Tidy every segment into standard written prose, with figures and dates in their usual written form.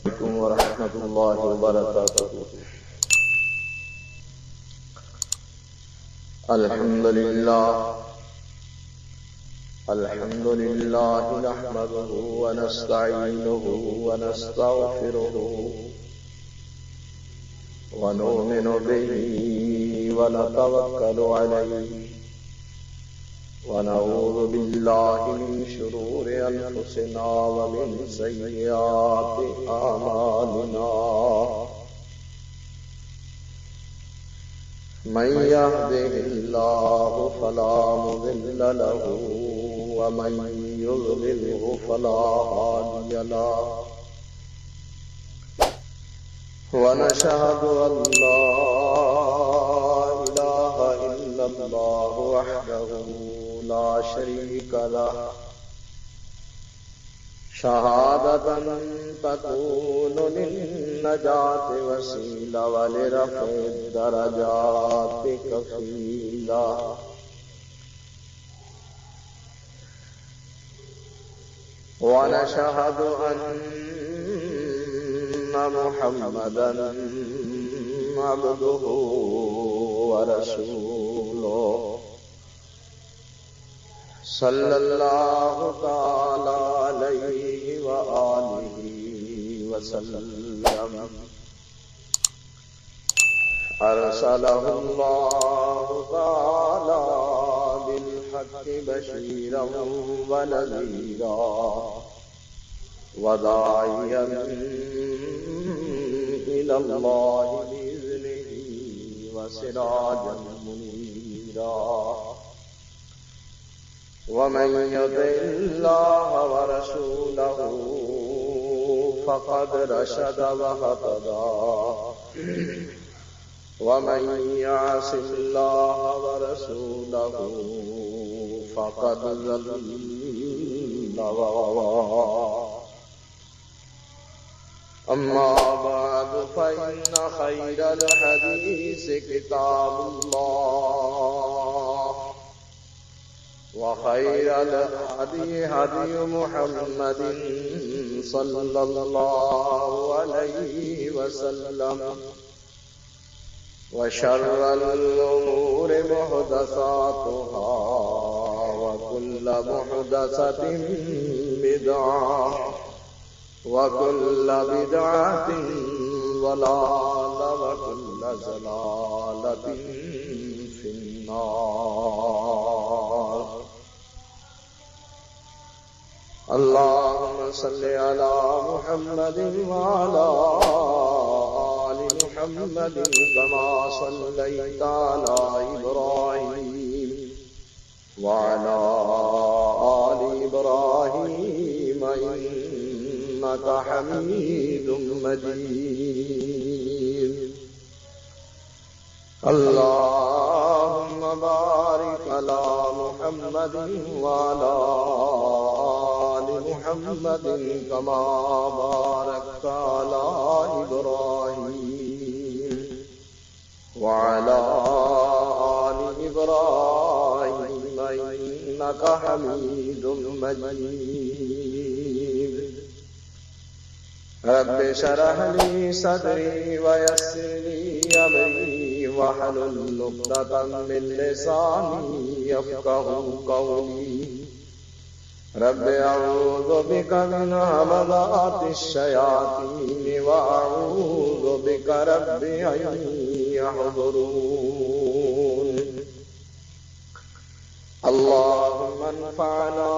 عليكم ورحمة الله وبركاته. الحمد لله نحمده ونستعينه ونستغفره ونؤمن به ونتوكل عليه ونعوذ بالله من شرور أنفسنا ومن سيئات أعمالنا. من يهده الله فلا مضل له ومن يضلله فلا هادي له. ونشهد أن لا إله إلا الله وحده لا شريك له شهادة تكون للنجاة وسيلة ولرفع الدرجات كفيلا. ونشهد أن محمدا عبده ورسوله صلى الله تعالى عليه وآله وسلم. أرسله الله تعالى بالحق بشيرا ونذيرا وداعيا إلى الله بإذنه وسراجا منيرا. ومن يطع الله ورسوله فقد رشد واهتدى ومن يعص الله ورسوله فقد ضل وغوى. أما بعد فإن خير الحديث كتاب الله وخير الهدي هدي محمد صلى الله عليه وسلم وشر الأمور محدثاتها وكل محدثة بدعة وكل بدعة ضلالة وكل ضلالة في النار. اللهم صل على محمد وعلى آل محمد كما صليت على إبراهيم وعلى آل إبراهيم إنك حميد مجيد. اللهم بارك على محمد وعلى آل محمد كما باركت على إبراهيم وعلى آل إبراهيم إنك حميد مجيد. رب اشرح لي صدري ويسر لي أمري واحلل عقدة من لساني يفقهوا قولي. رب أعوذ بك من همزات الشياطين وأعوذ بك رب أن يحضرون. اللهم انفعنا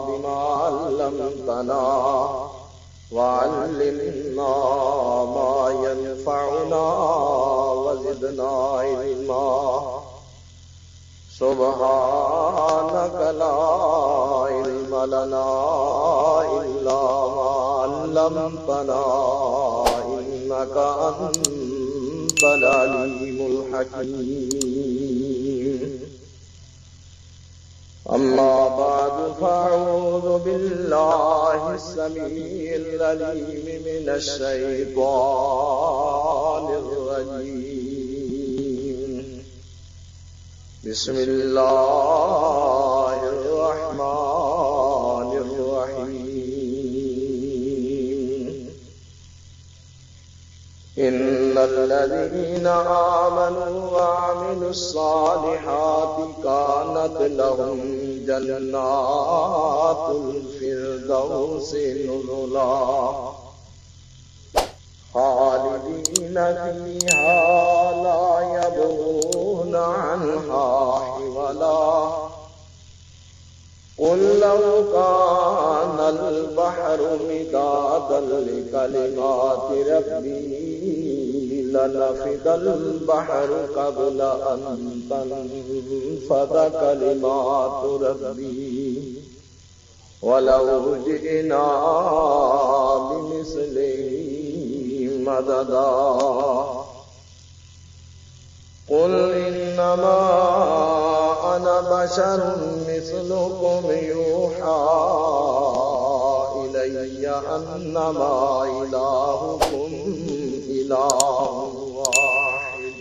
بما علمتنا وعلمنا ما ينفعنا وزدنا علما. سبحانك لا علم لنا إلا ما علمتنا إنك أنت العليم الحكيم. أما بعد فأعوذ بالله السميع العليم من الشيطان الرجيم. بسم الله الرحمن الرحيم. إن الذين آمنوا وعملوا الصالحات كانت لهم جنات الفردوس نزلا خالدين فيها لا يبغون عنها حولا قل لو كان البحر مدادا لكلمات ربي لنفد البحر قبل أن تنفد كلمات ربي ولو جئنا بمثله مددا قل إنما أنا بشر مثلكم يوحى إلي أنما إلهكم إله واحد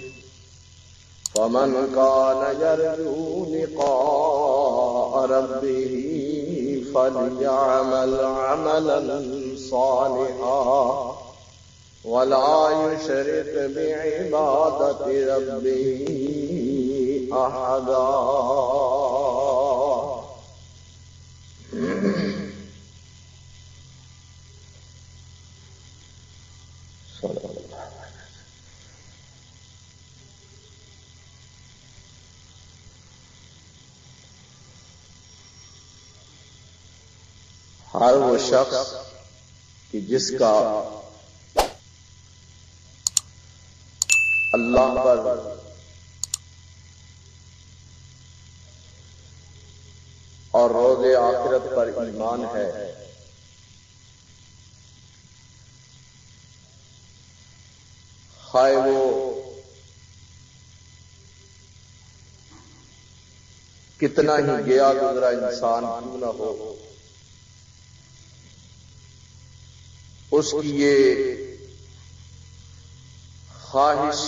فمن كان يرجو لقاء ربه فليعمل عملا صالحا ولا يشرك بعبادة ربه أحدا. ہر وہ شخص کہ جس کا اللہ پر اور روز آخرت پر ایمان ہے، خواہ وہ کتنا ہی گیا گزرا انسان کیوں نہ ہو، اس کی یہ خواہش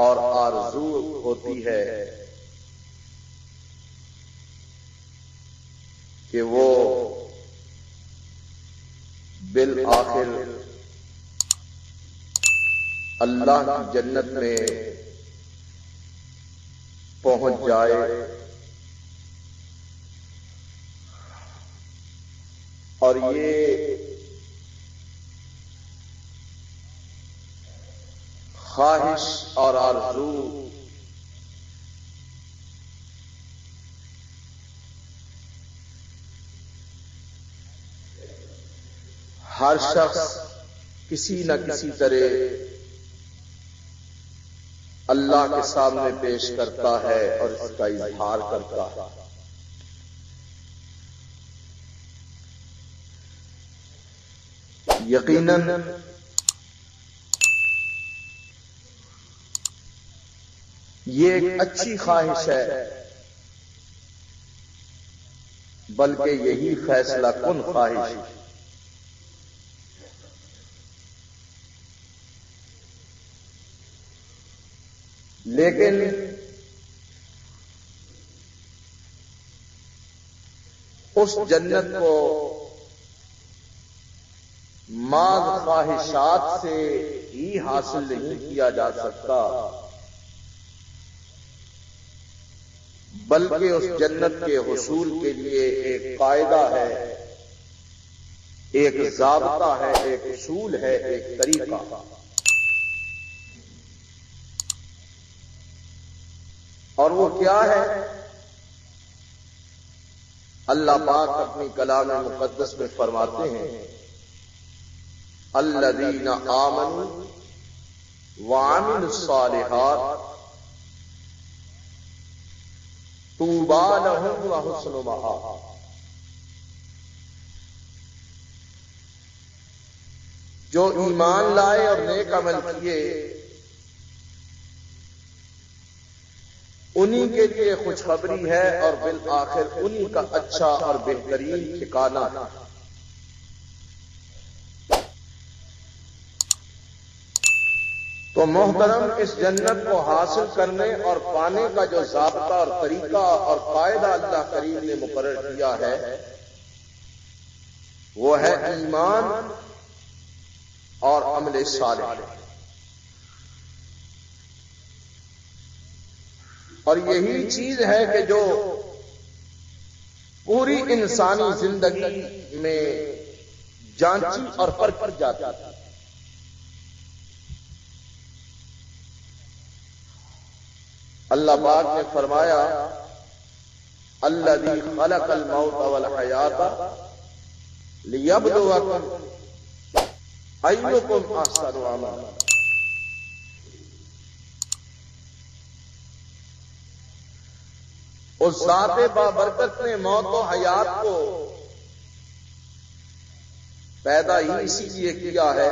اور آرزو ہوتی ہے کہ وہ بالآخر اللہ کی جنت میں پہنچ جائے اور یہ خواہش اور آرزو ہر شخص کسی نہ کسی طرح اللہ کے سامنے پیش کرتا ہے اور اس کا اظہار کرتا ہے۔ یقیناً یہ ایک اچھی خواہش ہے، بلکہ یہی فیصلہ کن خواہش ہے۔ لیکن اس جنت کو ماذ خواہشات سے ہی حاصل نہیں کیا جا سکتا، بلکہ اس جنت کے حصول کے لیے ایک قاعدہ ہے، ایک ضابطہ ہے، ایک اصول ہے، ایک طریقہ۔ اور وہ کیا ہے؟ اللہ پاک اپنی کلام مقدس میں فرماتے ہیں الذین آمنوا وعملوا الصالحات طوبی لہم وحسن مآب۔ جو ایمان لائے اور نیک عمل کیے انہی کے لیے خوشخبری ہے اور بالآخر انہی کا اچھا اور بہترین ٹھکانہ ہے۔ تو محترم، اس جنت کو حاصل کرنے اور پانے کا جو ضابطہ اور طریقہ اور قاعدہ اللہ کریم نے مقرر کیا ہے وہ ہے ایمان اور عمل صالح. اور یہی چیز ہے کہ جو پوری انسانی زندگی میں جانچی اور پرکھی جاتی ہے. اللہ پاک نے فرمایا الذی خلق الموت والحیات لیبلوکم ایکم احسن عملا. اس ذات بابرکت نے موت و حیات کو پیدا ہی اسی لیے کیا ہے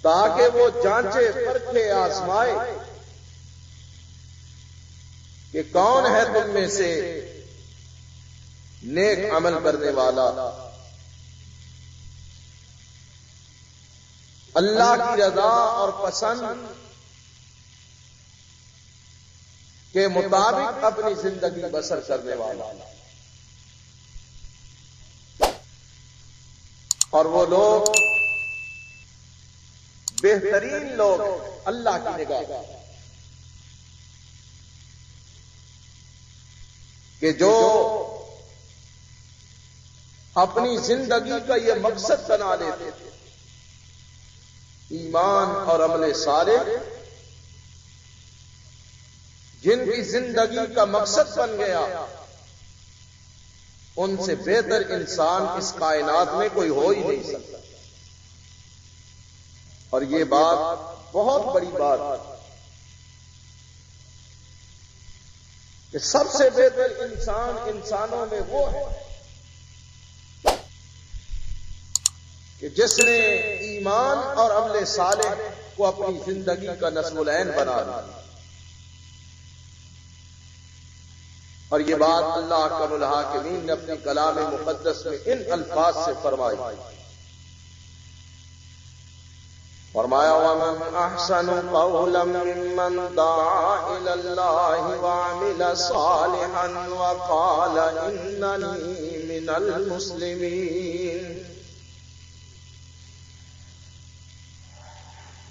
تاکہ وہ جانچے پرکھے آزمائے کہ کون ہے تم میں سے نیک عمل کرنے والا، اللہ کی رضا اور پسند کے مطابق اپنی زندگی بسر کرنے والا. اور وہ لوگ بہترین لوگ اللہ کی نگاہ کہ جو اپنی زندگی کا یہ مقصد بنا لیتے تھے ایمان اور عمل صالح، جن کی زندگی کا مقصد بن گیا ان سے بہتر انسان اس کائنات میں کوئی ہو ہی نہیں سکتا. اور یہ بات بہت بڑی بات کہ سب سے بہتر انسان انسانوں میں وہ ہے کہ جس نے ایمان اور عمل صالح کو اپنی زندگی کا نصب العین بنا دیا. اور یہ بات اللہ اکرم الحاکمین نے اپنے کلام مقدس میں ان الفاظ سے فرمائی. فرمایا وَمَنْ أَحْسَنُ قَوْلًا مِّمَّنْ دَعَا إِلَى اللَّهِ وَعَمِلَ صَالِحًا وَقَالَ إِنَّنِي مِنَ الْمُسْلِمِينَ.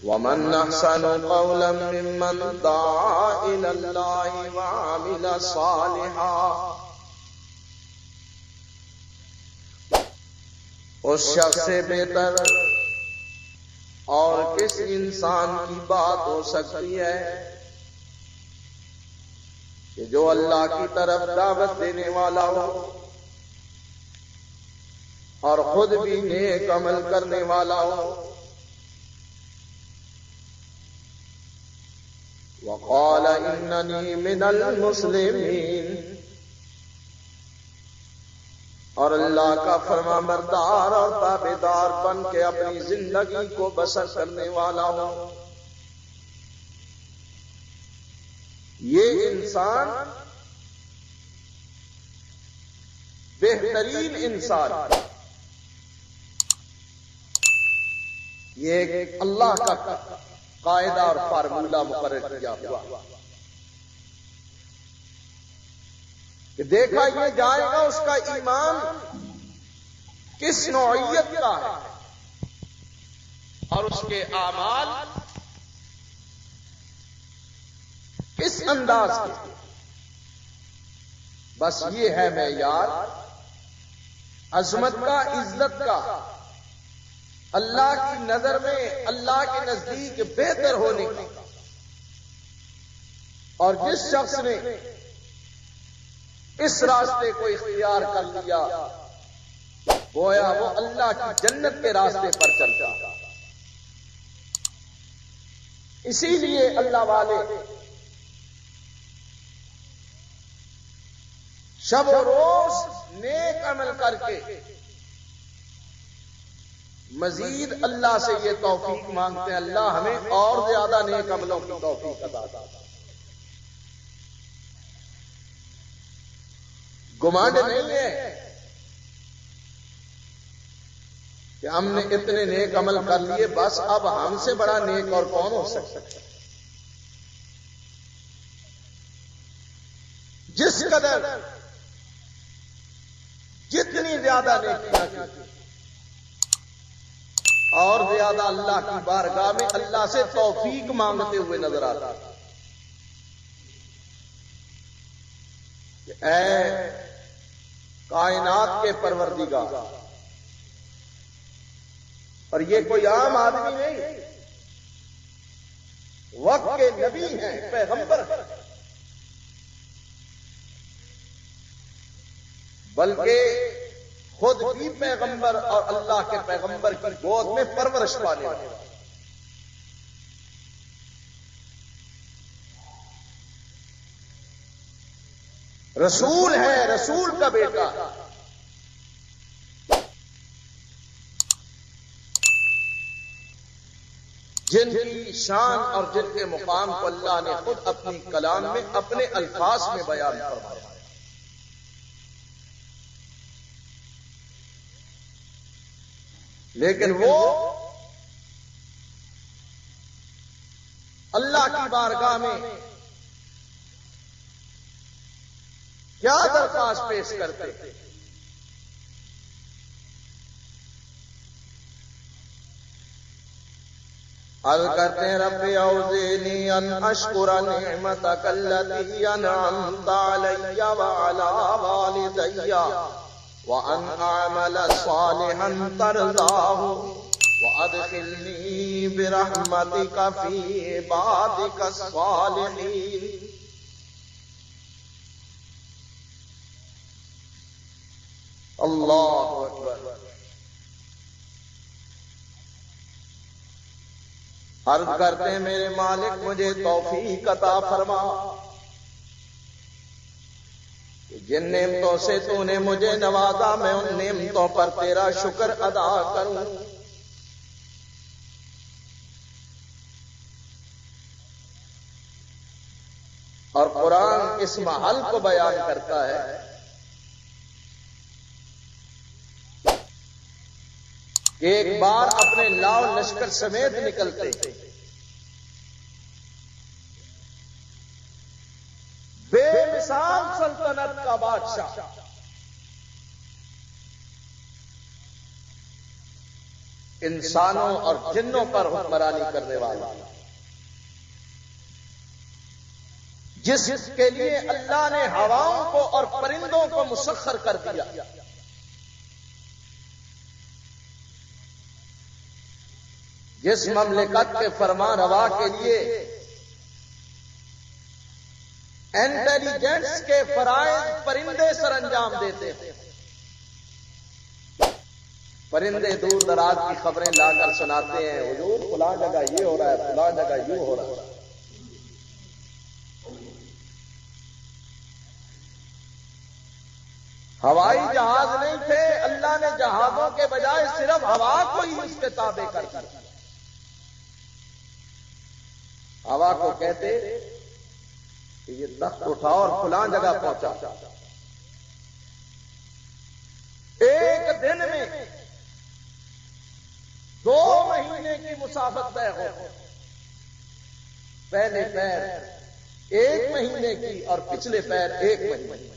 وَمَنْ أَحْسَنُ قَوْلًا مِّمَّنْ دَعَا إِلَى اللَّهِ وَعَمِلَ صَالِحًا. اس شخص سے بہتر اور کس انسان کی بات ہو سکتی ہے کہ جو اللہ کی طرف دعوت دینے والا ہو اور خود بھی نیک عمل کرنے والا ہو. وقال اننی من المسلمین، اور اللہ کا فرما بردار اور تابعدار بن کے اپنی زندگی کو بسر کرنے والا ہو. یہ انسان بہترین انسان، یہ ایک اللہ کا قاعدہ اور فارمولہ مقرر کیا ہوا کہ دیکھا یہ جائے گا اس کا ایمان کس نوعیت کا ہے اور اس کے اعمال کس انداز کے. بس یہ ہے معیار عظمت کا، عزت کا، اللہ کی نظر میں اللہ کے نزدیک بہتر ہونے کا. اور جس شخص نے اس راستے کو اختیار کر لیا گویا وہ اللہ کی جنت کے راستے پر چلتا. اسی لیے اللہ والے شب و روز نیک عمل کر کے مزید اللہ سے یہ توفیق مانگتے ہیں اللہ ہمیں اور زیادہ نیک عملوں کی توفیق عطا فرما. گمانڈ نہیں ہے کہ ہم نے اتنے نیک عمل کر لیے بس اب ہم سے بڑا نیک اور کون ہو سکتا ہے. جس قدر جتنی زیادہ نیکیاں کی اور زیادہ اللہ کی بارگاہ میں اللہ سے توفیق مانگتے ہوئے نظر آتا کہ اے کائنات کے پروردگار، اور یہ کوئی عام آدمی نہیں، وقت کے نبی ہیں، پیغمبر ہیں، بلکہ خود بھی پیغمبر اور اللہ کے پیغمبر کی گود میں پرورش پانے والے، رسول ہے، رسول کا بیٹا، جن کی شان اور جن کے مقام کو اللہ نے خود اپنی کلام میں اپنے الفاظ میں بیان فرمایا۔ لیکن وہ اللہ کی بارگاہ میں کیا درخواست پیش کرتے؟ عرض کرتے ہیں رب اوزعنی ان اشکر نعمتک التی انعمت علی وعلی والدی وان اعمل صالحا ترضاہ وادخلنی برحمتک فی عبادک الصالحین۔ اللہ اکبر۔ عرض کرتے ہیں میرے مالک مجھے توفیق عطا فرما کہ جن نعمتوں سے تو نے مجھے نوازا میں ان نعمتوں پر تیرا شکر ادا کروں، اور قرآن اس محل کو بیان کرتا ہے کہ ایک بار اپنے لاؤ لشکر سمیت نکلتے بے مثال سلطنت کا بادشاہ انسانوں اور جنوں پر حکمرانی کرنے والا، جس کے لیے اللہ نے ہواؤں کو اور پرندوں کو مسخر کر دیا، جس مملکت کے فرما روا کے لیے انٹیلیجنس کے فرائض پرندے سر انجام دیتے ہیں، پرندے دور دراز کی خبریں لا کر سناتے ہیں، حضور فلاں جگہ یہ ہو رہا ہے، فلاں جگہ یوں ہو رہا ہے۔ ہوائی جہاز نہیں تھے، اللہ نے جہازوں کے بجائے صرف ہوا کو ہی اس کے تابع کر دیا۔ ہوا کو کہتے کہ یہ تخت اٹھاؤ اور فلاں جگہ پہنچا، ایک دن میں 2 مہینے کی مسافت طے ہو، پہلے پیر 1 مہینے کی اور پچھلے پیر 1 مہینے۔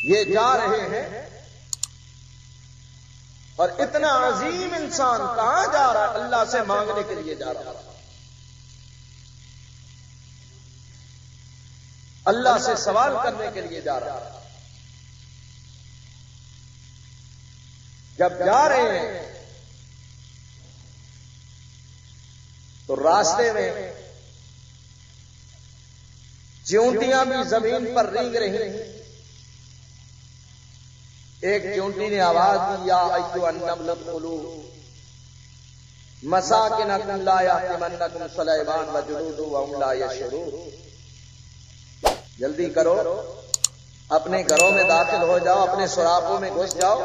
یہ جا رہے ہیں، اور اتنا عظیم انسان کہاں جا رہا ہے؟ اللہ سے مانگنے کے لیے جا رہا ہے، اللہ سے سوال کرنے کے لیے جا رہا ہے۔ جب جا رہے ہیں تو راستے میں چیونٹیاں بھی زمین پر رینگ رہی ہیں۔ ایک چونٹی نے آواز دی، یا ایھا النمل ادخلوا مساکنکم لا یحطمنکم سلیمان وجنودہ وهم لا یشعرون۔ جلدی کرو، اپنے گھروں میں داخل ہو جاؤ، اپنے سراپوں میں گھس جاؤ،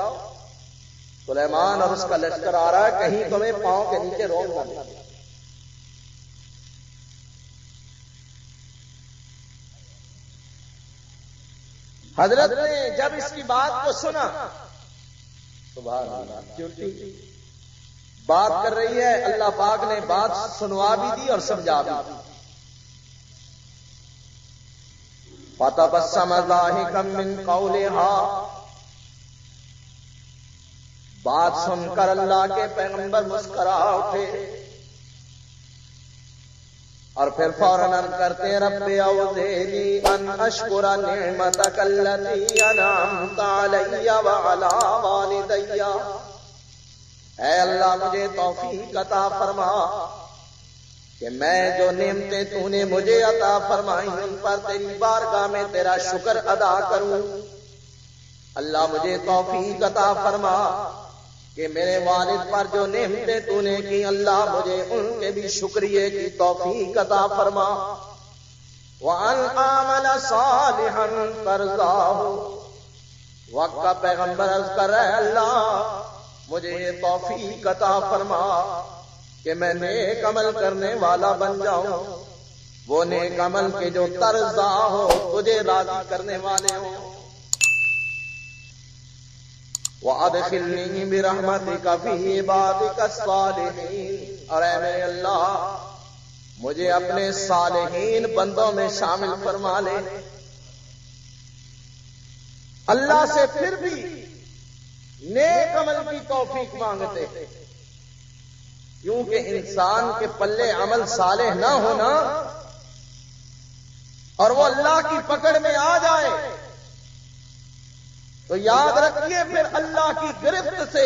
سلیمان اور اس کا لشکر آ رہا ہے، کہیں تمہیں پاؤں کے نیچے روک نہ دے۔ حضرت نے جب اس کی بات کو سنا، سبحان اللہ، چونٹی بات کر رہی ہے، اللہ پاک نے بات سنوا بھی دی اور سمجھا بھی دی۔ فتبسم ضاحكا من قولها، بات سن کر اللہ کے پیغمبر مسکرا اٹھے اور پھر فوراً عرض کرتے رب اوزعنی ان اشکر نعمتک التی انعمت علی وعلی والدی، اے اللہ مجھے توفیق عطا فرما کہ میں جو نعمتیں تو نے مجھے عطا فرمائی ان پر تیری بارگاہ میں تیرا شکر ادا کروں۔ اللہ مجھے توفیق عطا فرما کہ میرے والد پر جو نعمتیں تو نے کی اللہ مجھے ان کے بھی شکریہ کی توفیق عطا فرما۔ وَأَنْ آمَنَ صَالِحًا تَرْضَاهُ، وقت کا پیغمبر عرض کر رہے اللہ مجھے یہ توفیق عطا فرما کہ میں نیک عمل کرنے والا بن جاؤں، وہ نیک عمل کے جو ترضا ہو تجھے راضی کرنے والے ہوں۔ وَأَدْخِلْنِي بِرَحْمَتِكَ فِي عِبَادِكَ الصَّالِحِينَ، اور اے میرے اللہ مجھے اپنے صالحین بندوں میں شامل فرما لے۔ اللہ سے پھر بھی نیک عمل کی توفیق مانگتے، کیونکہ انسان کے پلے عمل صالح نہ ہونا اور وہ اللہ کی پکڑ میں آ جائے تو یاد رکھیے پھر اللہ کی گرفت سے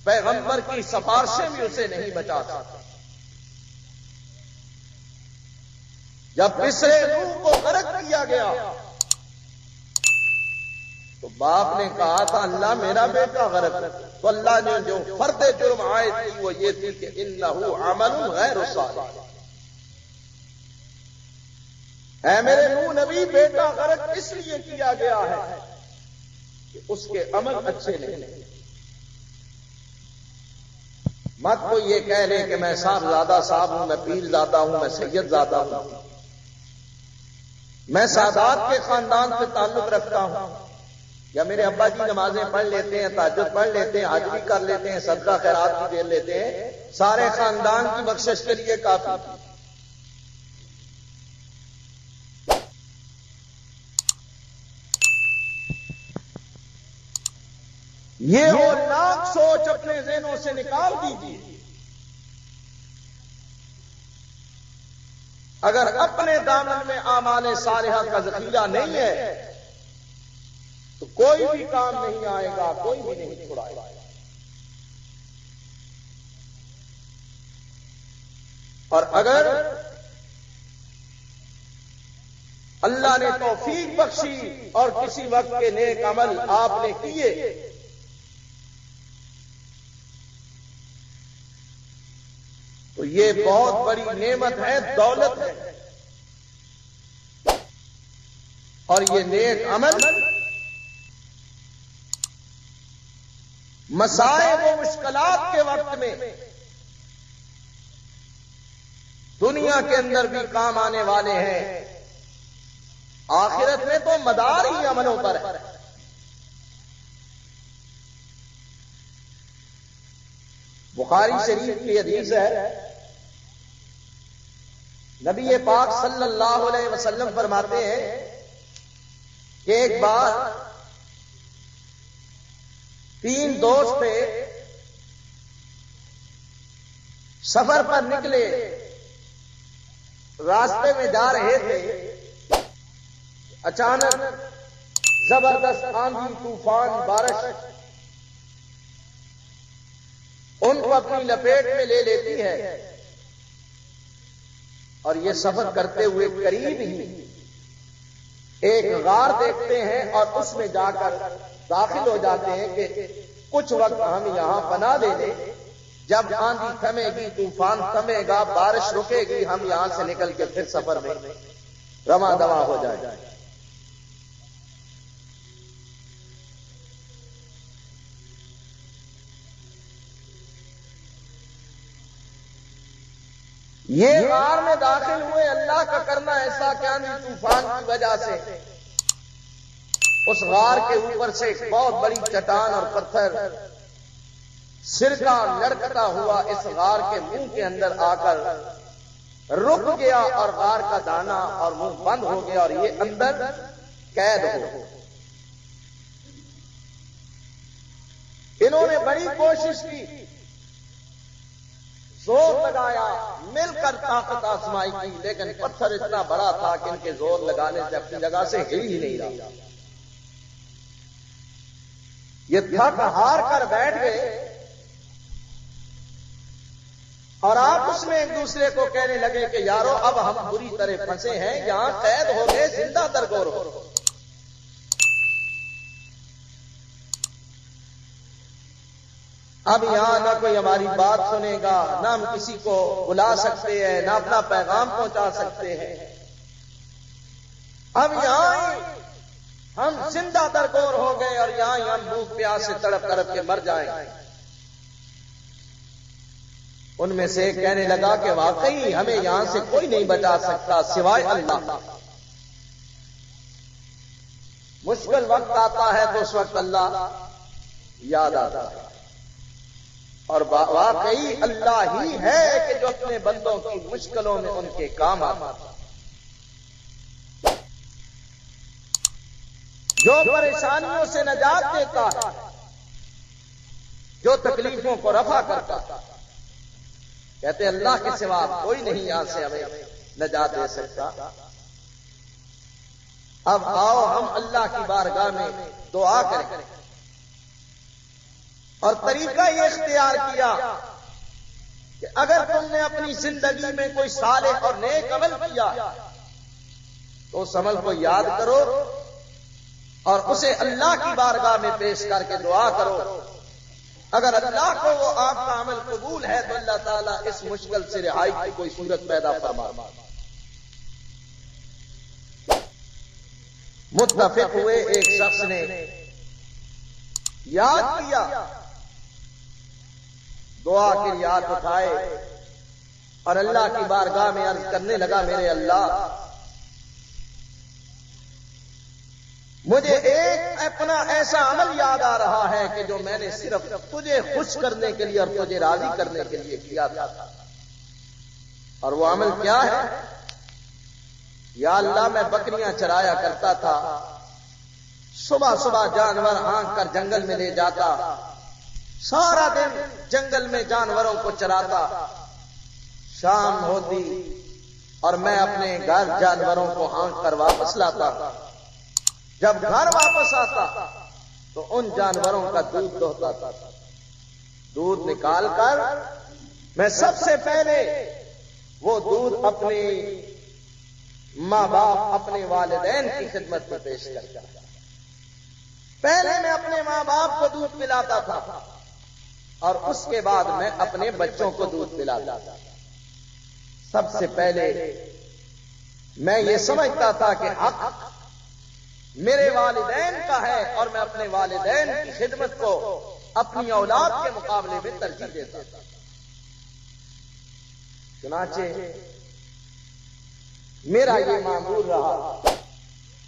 پیغمبر کی سفارشیں بھی اسے نہیں بچا سکتی۔ جب پسرے نوح کو غرق کیا گیا تو باپ نے کہا تھا اللہ میرا بیٹا غرق، تو اللہ نے جو فرد جرم آئے تھی وہ یہ تھی کہ انہ عمل غیر صالح، اے میرے نوح نبی بیٹا غرق اس لیے کیا گیا ہے کہ اس کے عمل اچھے نہیں۔ مت کوئی یہ کہہ لے کہ میں صاحب زادہ صاحب ہوں، میں پیر زادہ ہوں، میں سید زادہ ہوں، میں سادات کے خاندان سے تعلق رکھتا ہوں، یا میرے ابا جی نمازیں پڑھ لیتے ہیں، تہجد پڑھ لیتے ہیں، حج بھی کر لیتے ہیں، صدقہ خیرات بھی دے لیتے ہیں، سارے خاندان کی بخشش کے لیے کافی۔ یہ ہولناک سوچ اپنے ذہنوں سے نکال دیجیے۔ اگر اپنے دامن میں اعمال صالحہ کا ذخیرہ نہیں ہے تو کوئی بھی کام نہیں آئے گا، کوئی بھی نہیں چھڑائے گا۔ اور اگر اللہ نے توفیق بخشی اور کسی وقت کے نیک عمل آپ نے کیے تو یہ بہت بڑی نعمت ہے، دولت ہے، اور یہ نیک عمل مسائب و مشکلات کے وقت میں دنیا کے اندر بھی کام آنے والے ہیں، آخرت میں تو مدار ہی عملوں پر ہے۔ بخاری شریف کی حدیث ہے، نبی پاک صلی اللہ علیہ وسلم فرماتے ہیں کہ ایک بار 3 دوست تھے، سفر پر نکلے، راستے میں جا رہے تھے، اچانک زبردست آندھی طوفان بارش ان کو اپنی لپیٹ میں لے لیتی ہے، اور یہ سفر کرتے ہوئے قریب ہی ایک غار دیکھتے ہیں اور اس میں جا کر داخل ہو جاتے ہیں کہ کچھ وقت ہم یہاں پناہ لے لیں، جب آندھی تھمے گی، طوفان تھمے گا، بارش رکے گی، ہم یہاں سے نکل کے پھر سفر میں رواں دواں ہو جائے۔ یہ غار میں داخل ہوئے، اللہ کا کرنا ایسا کہ آندھی طوفان کی وجہ سے اس غار کے اوپر سے ایک بہت بڑی چٹان اور پتھر سرکا لڑکتا ہوا اس غار کے منہ کے اندر آ کر رک گیا اور غار کا دانا اور منہ بند ہو گیا اور یہ اندر قید ہو. انہوں نے بڑی کوشش کی، زور لگایا، مل کر طاقت آزمائی کی، لیکن پتھر اتنا بڑا تھا کہ ان کے زور لگانے سے اپنی جگہ سے ہل ہی نہیں رہا. یہ تھک ہار کر بیٹھ گئے اور آپس میں ایک دوسرے کو کہنے لگے کہ یارو اب ہم بری طرح پھنسے ہیں، یہاں قید ہو گئے، زندہ درگور ہو. اب یہاں نہ کوئی ہماری بات سنے گا، نہ ہم کسی کو بلا سکتے ہیں، نہ اپنا پیغام پہنچا سکتے ہیں. اب یہاں ہم زندہ درگور ہو گئے اور یہاں ہم بھوک پیاس سے تڑپ تڑپ کے مر جائیں. ان میں سے کہنے لگا کہ واقعی ہمیں یہاں سے کوئی نہیں بچا سکتا سوائے اللہ. مشکل وقت آتا ہے تو اس وقت اللہ یاد آتا ہے، اور واقعی اللہ ہی ہے کہ جو اپنے بندوں کی مشکلوں میں ان کے کام آتا ہے، جو پریشانیوں سے نجات دیتا ہے، جو تکلیفوں کو رفع کرتا ہے. کہتے اللہ کے سوا کوئی نہیں یہاں سے ہمیں نجات دے سکتا. اب آؤ ہم اللہ کی بارگاہ میں دعا کریں. اور طریقہ یہ اختیار کیا کہ اگر تم نے اپنی زندگی میں کوئی صالح اور نیک عمل کیا تو اس عمل کو یاد کرو اور اسے اللہ کی بارگاہ میں پیش کر کے دعا کرو. اگر اللہ کو وہ آپ کا عمل قبول ہے تو اللہ تعالیٰ اس مشکل سے رہائی کی کوئی صورت پیدا فرما. متفق ہوئے، ایک شخص نے یاد کیا، دعا کے یاد اٹھائے اور اللہ کی بارگاہ میں عرض کرنے لگا میرے اللہ، مجھے ایک اپنا ایسا عمل یاد آ رہا ہے کہ جو میں نے صرف تجھے خوش کرنے کے لیے اور تجھے راضی کرنے کے لیے کیا تھا. اور وہ عمل کیا ہے؟ یا اللہ میں بکریاں چرایا کرتا تھا، صبح صبح جانور ہانک کر جنگل میں لے جاتا، سارا دن جنگل میں جانوروں کو چراتا، شام ہوتی اور میں اپنے گھر جانوروں کو ہانک کر واپس لاتا. جب گھر واپس آتا تو ان جانوروں کا دودھ دوہتا تھا. دودھ نکال کر میں سب سے پہلے وہ دودھ اپنی ماں باپ، اپنے والدین کی خدمت میں پیش کرتا. پہلے میں اپنے ماں باپ کو دودھ پلاتا تھا اور اس کے بعد میں اپنے بچوں کو دودھ پلاتا تھا. سب سے پہلے میں یہ سمجھتا تھا کہ حق میرے والدین کا ہے اور میں اپنے والدین کی خدمت کو اپنی اولاد کے مقابلے میں ترجیح دیتا تھا. چنانچہ میرا یہ معمول رہا.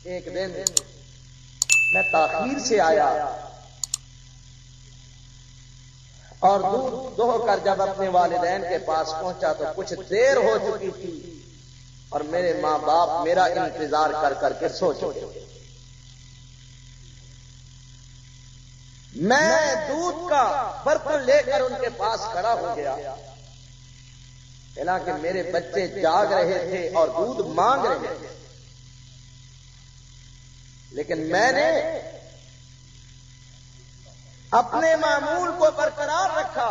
ایک دن میں تاخیر سے آیا اور دودھ دوہ کر جب اپنے والدین کے پاس پہنچا تو کچھ دیر ہو چکی تھی اور میرے ماں باپ میرا انتظار کر کر کے سو چکے. میں دودھ کا برتن لے کر ان کے پاس کھڑا ہو گیا، حالانکہ میرے بچے جاگ رہے تھے اور دودھ مانگ رہے تھے، لیکن میں نے اپنے معمول کو برقرار رکھا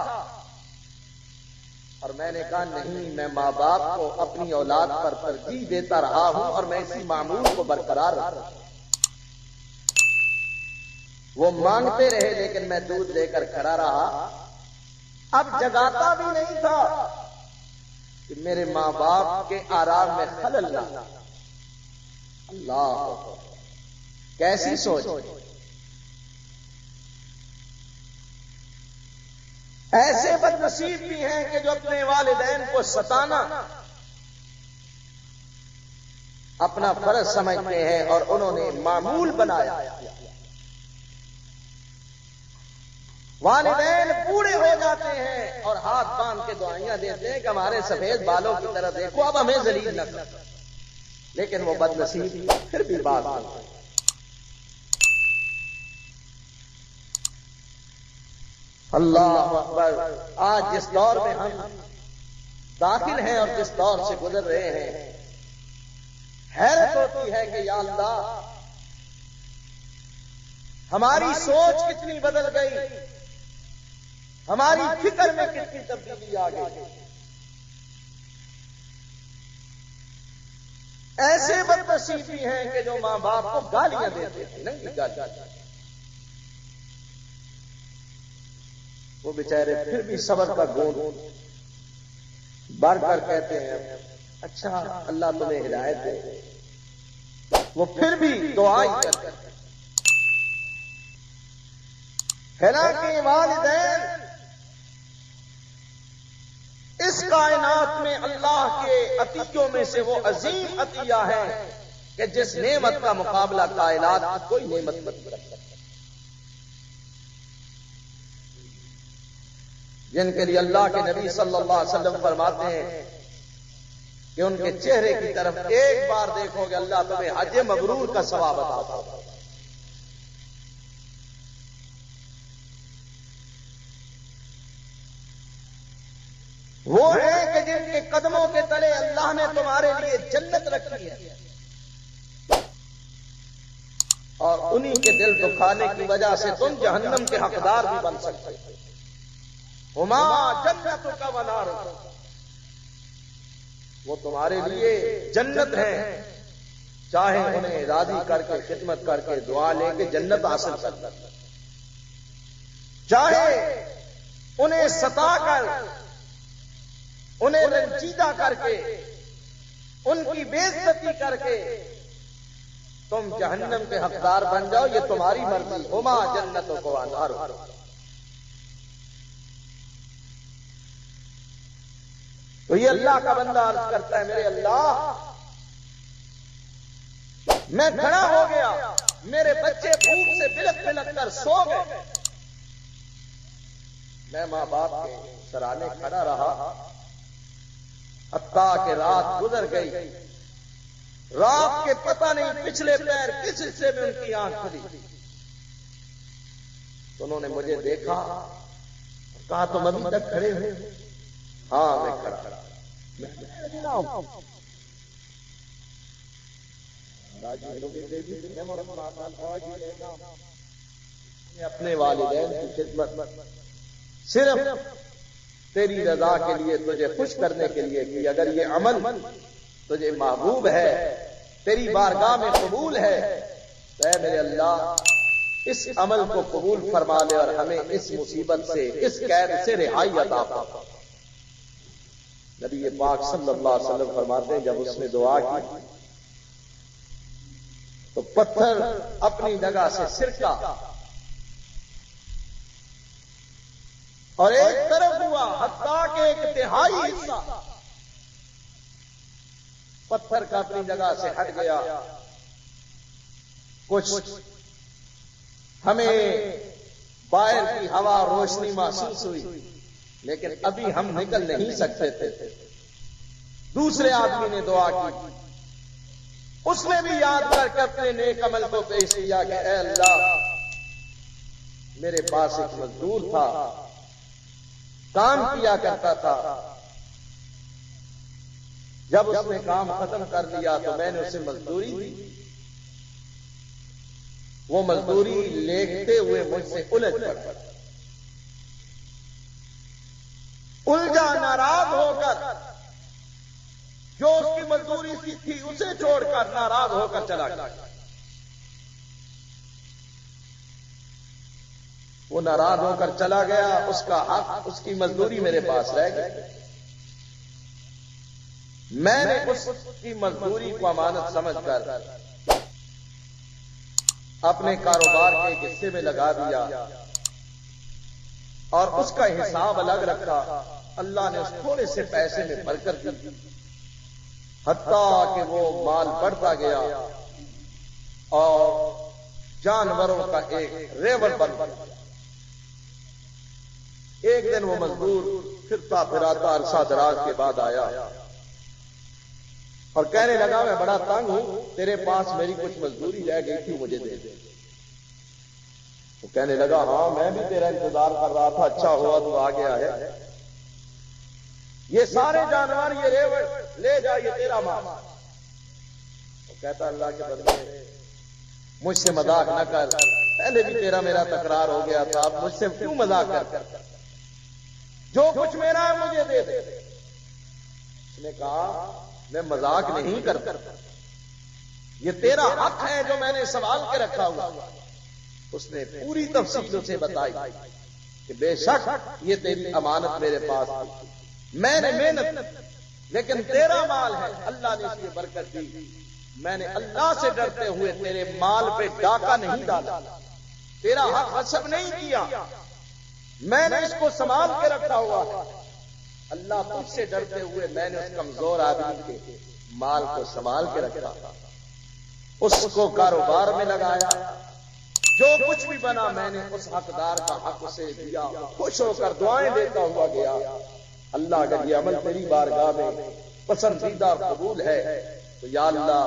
اور میں نے کہا نہیں، میں ماں باپ کو اپنی اولاد پر ترجیح دیتا رہا ہوں اور میں اسی معمول کو برقرار رکھا. وہ مانگتے رہے لیکن میں دودھ لے کر کھڑا رہا. اب جگاتا بھی نہیں تھا کہ میرے ماں باپ کے آرام میں خلل نہ. اللہ کیسی سوچ! ایسے بد نصیب بھی ہیں کہ جو اپنے والدین کو ستانا اپنا فرض سمجھتے ہیں اور انہوں نے معمول بنایا. والدین بوڑھے ہو جاتے ہیں اور ہاتھ باندھ کے دعائیاں دیتے ہیں کہ ہمارے سفید بالوں کی طرف دیکھو، اب ہمیں ذلیل نہ کرو، لیکن وہ بد نصیب پھر بھی بات کرتے ہیں۔ اللہ اکبر! آج جس دور میں ہم داخل ہیں اور جس دور سے گزر رہے ہیں، حیرت ہوتی ہے کہ یا اللہ، ہماری سوچ کتنی بدل گئی، ہماری فکر میں کتنی تبدیلی آ گئی۔ ایسے بد نصیب بھی ہیں کہ جو ماں باپ کو گالیاں دیتے ہیں، نہیں گالیاں، وہ بیچارے پھر بھی صبر کا گوند بار بار کہتے ہیں اچھا اللہ تمہیں ہدایت دے، وہ پھر بھی دعائیں کرتے ہیں۔ حالانکہ والدین اس کائنات میں اللہ کے عطیوں میں سے وہ عظیم عطیہ ہے کہ جس نعمت کا مقابلہ کائنات کی کوئی نعمت نہیں کر سکتا، جن کے لیے اللہ کے نبی صلی اللہ علیہ وسلم فرماتے ہیں کہ ان کے چہرے کی طرف ایک بار دیکھو گے اللہ تمہیں حج مبرور کا ثواب عطا فرمائے۔ وہ ہیں کہ جن کے قدموں کے تلے اللہ نے تمہارے لیے جنت رکھی ہے، اور انہی کے دل دکھانے کی وجہ سے تم جہنم کے حقدار بھی بن سکتے ہو۔ ہما جنت کا ونار، وہ تمہارے لیے جنت ہے، چاہے انہیں راضی کر کے خدمت کر کے دعا لے کے جنت حاصل کر، چاہے انہیں ستا کر انہیں رنجیدہ کر کے ان کی بے عزتی کر کے تم جہنم کے حقدار بن جاؤ، یہ تمہاری مرضی۔ ہما جنتوں کو انہار۔ تو یہ اللہ کا بندہ عرض کرتا ہے میرے اللہ، میں کھڑا ہو گیا، میرے بچے بھوک سے بلک بلک کر سو گئے، میں ماں باپ کے سرانے کھڑا رہا حتیٰ کہ رات گزر گئی، رات کے پتہ نہیں پچھلے پیر کس حصے میں ان کی آنکھ کھلی، تو انہوں نے مجھے دیکھا، کہا تم ابھی تک کھڑے ہوئے؟ ہاں میں کھڑا اپنے والدین کی خدمت صرف تیری رضا کے لیے، تجھے خوش کرنے کے لیے کہ اگر یہ عمل تجھے محبوب ہے، تیری بارگاہ میں قبول ہے، تو اے میرے اللہ اس عمل کو قبول فرما لے اور ہمیں اس مصیبت سے، اس قید سے رہائی عطا فرما۔ نبی پاک صلی اللہ علیہ وسلم فرماتے ہیں جب اس نے دعا کی تو پتھر اپنی جگہ سے سرکا اور ایک طرف ہوا، حتیٰ کہ ایک تہائی حصہ پتھر کا اپنی جگہ سے ہٹ گیا۔ کچھ ہمیں باہر کی ہوا روشنی محسوس ہوئی، لیکن ابھی ہم نکل نہیں سکتے تھے۔ دوسرے آدمی نے دعا کی، اس نے بھی یاد کر کے اپنے نیک عمل کو پیش کیا کہ اے اللہ، میرے پاس ایک مزدور تھا، کام کیا کرتا تھا، جب اس نے کام ختم کر لیا تو میں نے اسے مزدوری دی، وہ مزدوری لیتے ہوئے مجھ سے الجھ پڑا، الجھا، ناراض ہو کر جو اس کی مزدوری سی تھی اسے چھوڑ کر ناراض ہو کر چلا گیا۔ وہ ناراض ہو کر چلا گیا، اس کا حق، اس کی مزدوری میرے پاس رہ گئی۔ میں نے اس کی مزدوری کو امانت سمجھ کر اپنے کاروبار کے ایک حصے میں لگا دیا اور اس کا حساب الگ رکھا۔ اللہ نے اس تھوڑے سے پیسے میں برکت دی، حتیٰ کہ وہ مال بڑھتا گیا اور جانوروں کا ایک ریوڑ بن گیا۔ ایک دن وہ مزدور پھرتا پھراتا عرصہ دراز کے بعد آیا اور کہنے لگا میں بڑا تنگ ہوں، تیرے پاس میری کچھ مزدوری رہ گئی تھی، مجھے دے دے۔ وہ کہنے لگا ہاں میں بھی تیرا انتظار کر رہا تھا، اچھا ہوا تو آ گیا ہے، یہ سارے جانور یہ ریوڑ لے جا، یہ تیرا مال۔ وہ کہتا اللہ کے بندے مجھ سے مذاق نہ کر، پہلے بھی تیرا میرا تکرار ہو گیا تھا، اب مجھ سے کیوں مذاق کر، جو کچھ میرا ہے مجھے دے دے۔ اس نے کہا میں مذاق نہیں کرتا، یہ تیرا حق ہے جو میں نے سنبھال کے رکھا ہوا۔ اس نے پوری تفصیل سے بتائی کہ بے شک یہ تیری امانت میرے پاس تھی، میں نے محنت، لیکن تیرا مال ہے، اللہ نے اس کی برکت دی، میں نے اللہ سے ڈرتے ہوئے تیرے مال پہ ڈاکہ نہیں ڈالا، تیرا حق غصب نہیں کیا، میں نے اس کو سنبھال کے رکھا ہوا ہے۔ اللہ تجھ سے ڈرتے ہوئے میں نے اس کمزور آدمی کے مال کو سنبھال کے رکھا، اس کو کاروبار میں لگایا، جو کچھ بھی بنا میں نے اس حقدار کا حق اسے دیا، خوش ہو کر دعائیں دیتا ہوا گیا۔ اللہ اگر یہ عمل تیری بارگاہ میں پسندیدہ قبول ہے تو یا اللہ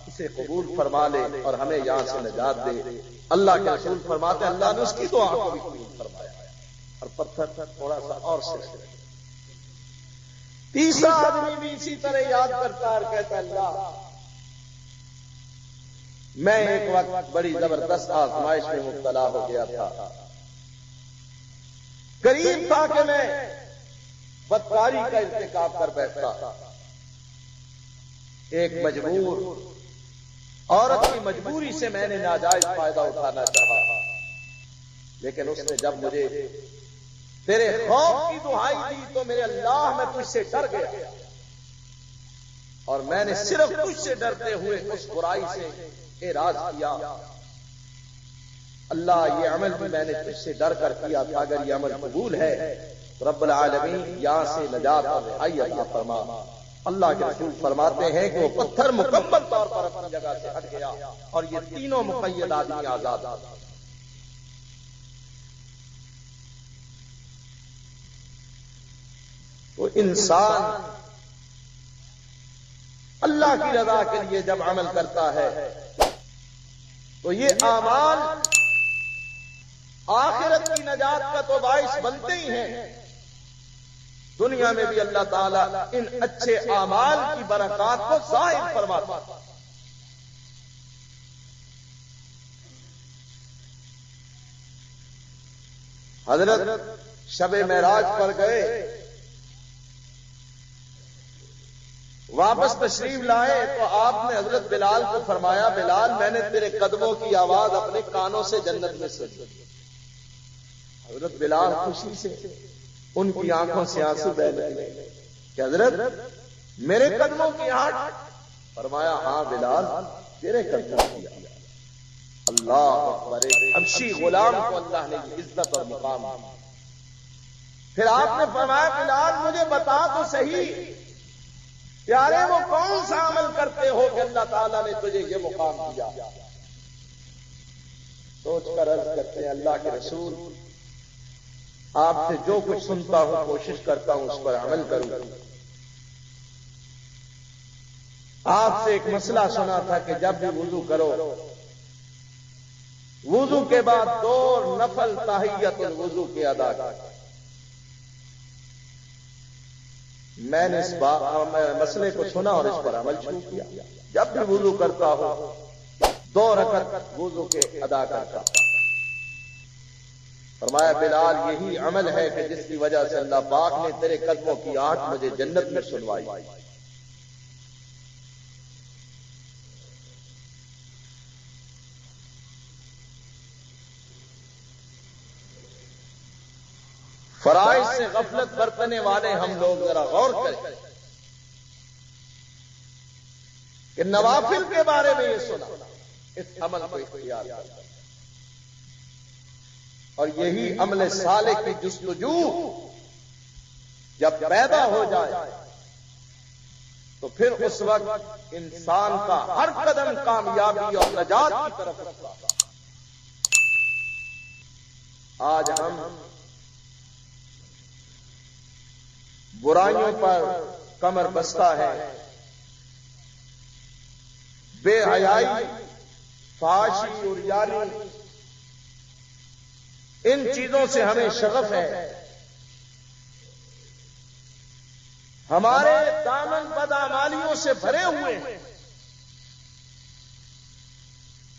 اسے قبول فرما لے اور ہمیں یہاں سے نجات دے۔ اللہ کے رسول فرماتے اللہ نے اس کی دعا کو بھی قبول فرمایا، اور پتھر تھوڑا سا اور سے۔ تیسرا آدمی بھی اسی طرح یاد کرتا اور کہتا اللہ میں ایک وقت بڑی زبردست آزمائش میں مبتلا ہو گیا تھا، قریب تھا کہ میں بدکاری کا ارتکاب کر بیٹھتا، ایک مجبور عورت کی مجبوری سے میں نے ناجائز فائدہ اٹھانا چاہا، لیکن اس نے جب مجھے تیرے خوف کی دہائی دی تو میرے اللہ میں تجھ سے ڈر گیا، اور میں نے صرف تجھ سے ڈرتے ہوئے اس برائی سے اعراض کیا۔ اللہ یہ عمل بھی میں نے تجھ سے ڈر کر کیا تھا، اگر یہ عمل قبول ہے تو رب العالمین یہاں سے نجات اور رہائی عطا فرما۔ اللہ کے رسول فرماتے ہیں کہ وہ پتھر مکمل طور پر اپنی جگہ سے ہٹ گیا اور یہ تینوں مقید آدمی آزاد آ گئے۔ تو انسان اللہ کی رضا کے لیے جب عمل کرتا ہے تو یہ اعمال آخرت کی نجات کا تو باعث بنتے ہی ہیں، دنیا میں بھی اللہ تعالیٰ ان اچھے اعمال کی برکات کو ظاہر فرماتا ہے۔ حضرت شب معراج پر گئے، واپس تشریف لائے تو آپ نے حضرت بلال کو فرمایا بلال میں نے تیرے قدموں کی آواز اپنے کانوں سے جنت میں سنی۔ حضرت بلال خوشی سے ان کی آنکھوں سے آنسو بہنے لگے کہ حضرت میرے قدموں کی آہٹ؟ فرمایا ہاں بلال تیرے قدموں کی آہٹ۔ اللہ اکبر، حبشی غلام کو اللہ نے عزت اور مقام دی۔ پھر آپ نے فرمایا بلال مجھے بتا تو صحیح پیارے وہ کون سا عمل کرتے ہو کہ اللہ تعالیٰ نے تجھے یہ مقام دیا؟ سوچ کر عرض کرتے ہیں اللہ کے رسول آپ سے جو کچھ سنتا ہوں کوشش کرتا ہوں اس پر عمل کروں۔ آپ سے ایک مسئلہ سنا تھا کہ جب بھی وضو کرو وضو کے بعد 2 نفل تحیت الوضو کے ادا کرو۔ میں نے اس مسئلے کو سنا اور اس پر عمل شروع کیا، جب بھی وضو کرتا ہوں 2 رکعت وضو کے ادا کرتا ہوں۔ فرمایا بلال یہی عمل ہے کہ جس کی وجہ سے اللہ پاک نے تیرے قدموں کی آہٹ مجھے جنت میں سنوائی۔ فرائض سے غفلت برتنے والے ہم لوگ ذرا غور کریں کہ نوافل کے بارے میں یہ سنا، اس عمل کو اختیار کریں، اور یہی عمل صالح کی جستجو جب پیدا ہو جائے تو پھر اس وقت انسان کا ہر قدم کامیابی اور نجات کی طرف رہتا ہے۔ آج ہم برائیوں پر کمر بستہ ہے، بے حیائی، فحاشی اور یاری، ان چیزوں سے ہمیں شغف ہے۔ ہمارے دامن بدعمالیوں سے بھرے ہوئے ہیں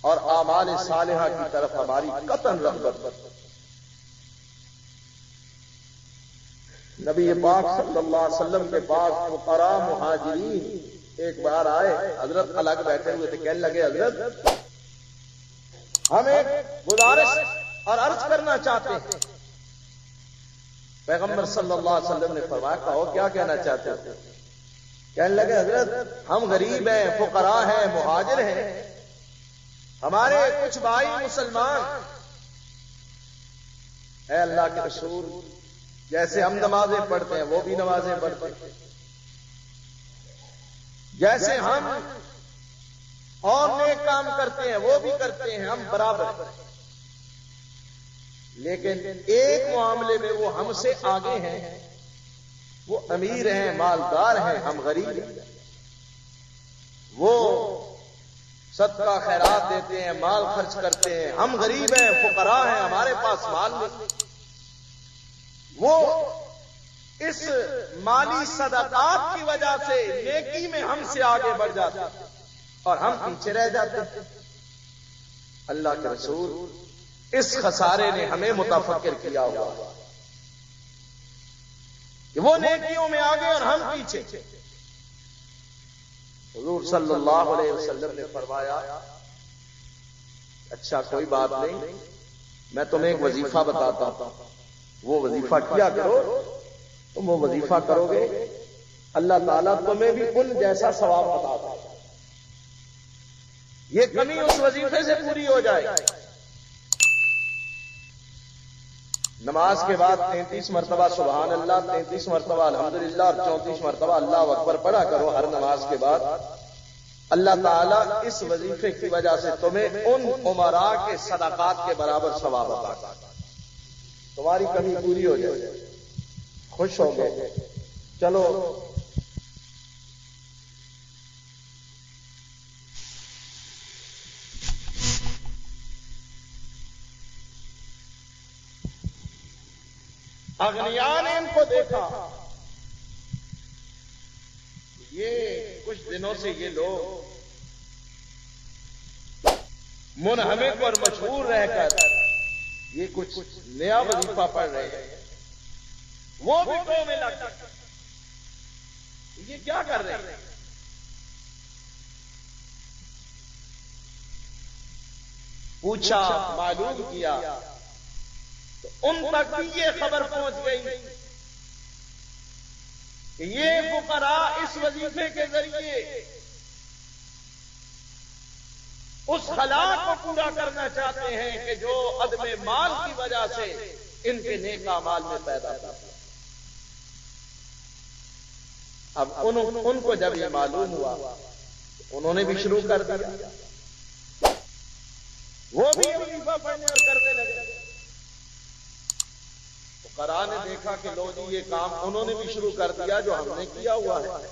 اور اعمال صالحہ کی طرف ہماری قطعاً رغبت۔ نبی پاک صلی اللہ علیہ وسلم کے پاس فقراء مہاجرین ایک بار آئے، حضرت الگ بیٹھے ہوئے تھے، کہنے لگے حضرت ہم ایک گزارش اور عرض کرنا چاہتے ہیں۔ پیغمبر صلی اللہ علیہ وسلم نے فرمایا کہو کیا کہنا چاہتے ہیں؟ کہنے لگے حضرت ہم غریب ہیں، فقراء ہیں، مہاجر ہیں، ہمارے کچھ بھائی مسلمان، اے اللہ کے رسول جیسے ہم نمازیں پڑھتے ہیں وہ بھی نمازیں پڑھتے ہیں، جیسے ہم اور نیک کام کرتے ہیں وہ بھی کرتے ہیں، ہم برابر ہیں، لیکن ایک معاملے میں وہ ہم سے آگے ہیں، وہ امیر ہیں، مالدار ہیں، ہم غریب ہیں، وہ صدقہ خیرات دیتے ہیں، مال خرچ کرتے ہیں، ہم غریب ہیں، فقراء ہیں، ہمارے پاس مال نہیں۔ وہ اس مالی صدقات کی وجہ سے نیکی میں ہم سے آگے بڑھ جاتے ہیں اور ہم پیچھے رہ جاتے ہیں۔ اللہ کے رسول اس خسارے نے ہمیں متفکر کیا ہوا کہ وہ نیکیوں میں آگے اور ہم پیچھے۔ حضور صلی اللہ علیہ وسلم نے فرمایا اچھا کوئی بات نہیں، میں تمہیں ایک وظیفہ بتاتا ہوں، وہ وظیفہ کیا کرو، تم وہ وظیفہ کرو گے اللہ تعالیٰ تمہیں بھی ان جیسا ثواب عطا کرے گا۔ یہ کمی اس وظیفے سے پوری ہو جائے۔ نماز کے بعد 33 مرتبہ سبحان اللہ، 33 مرتبہ الحمدللہ اور 34 مرتبہ اللہ اکبر پڑھا کرو ہر نماز کے بعد۔ اللہ تعالیٰ اس وظیفے کی وجہ سے تمہیں ان امراء کے صدقات کے برابر ثواب عطا کرے گا، تمہاری کمی پوری ہو جائے، خوش ہو گئے۔ چلو اغنیاء نے ان کو دیکھا، یہ کچھ دنوں سے یہ لوگ منہمک اور مشہور رہ کر یہ کچھ نیا وظیفہ پڑھ رہے ہیں، وہ بھی ٹو میں لگ گئے، یہ کیا کر رہے ہیں؟ پوچھا، معلوم کیا تو ان تک بھی یہ خبر پہنچ گئی کہ یہ فقراء اس وظیفے کے ذریعے اس خلا کو پورا کرنا چاہتے ہیں کہ جو عدم مال کی وجہ سے ان کے نیک اعمال میں پیدا ہوتا ہے۔ اب ان کو جب یہ معلوم ہوا انہوں نے بھی شروع کر دیا، وہ بھی وظیفہ پڑھنے اور کرنے لگے۔ فقراء نے دیکھا کہ لو جی یہ کام انہوں نے بھی شروع کر دیا جو ہم نے کیا ہوا ہے،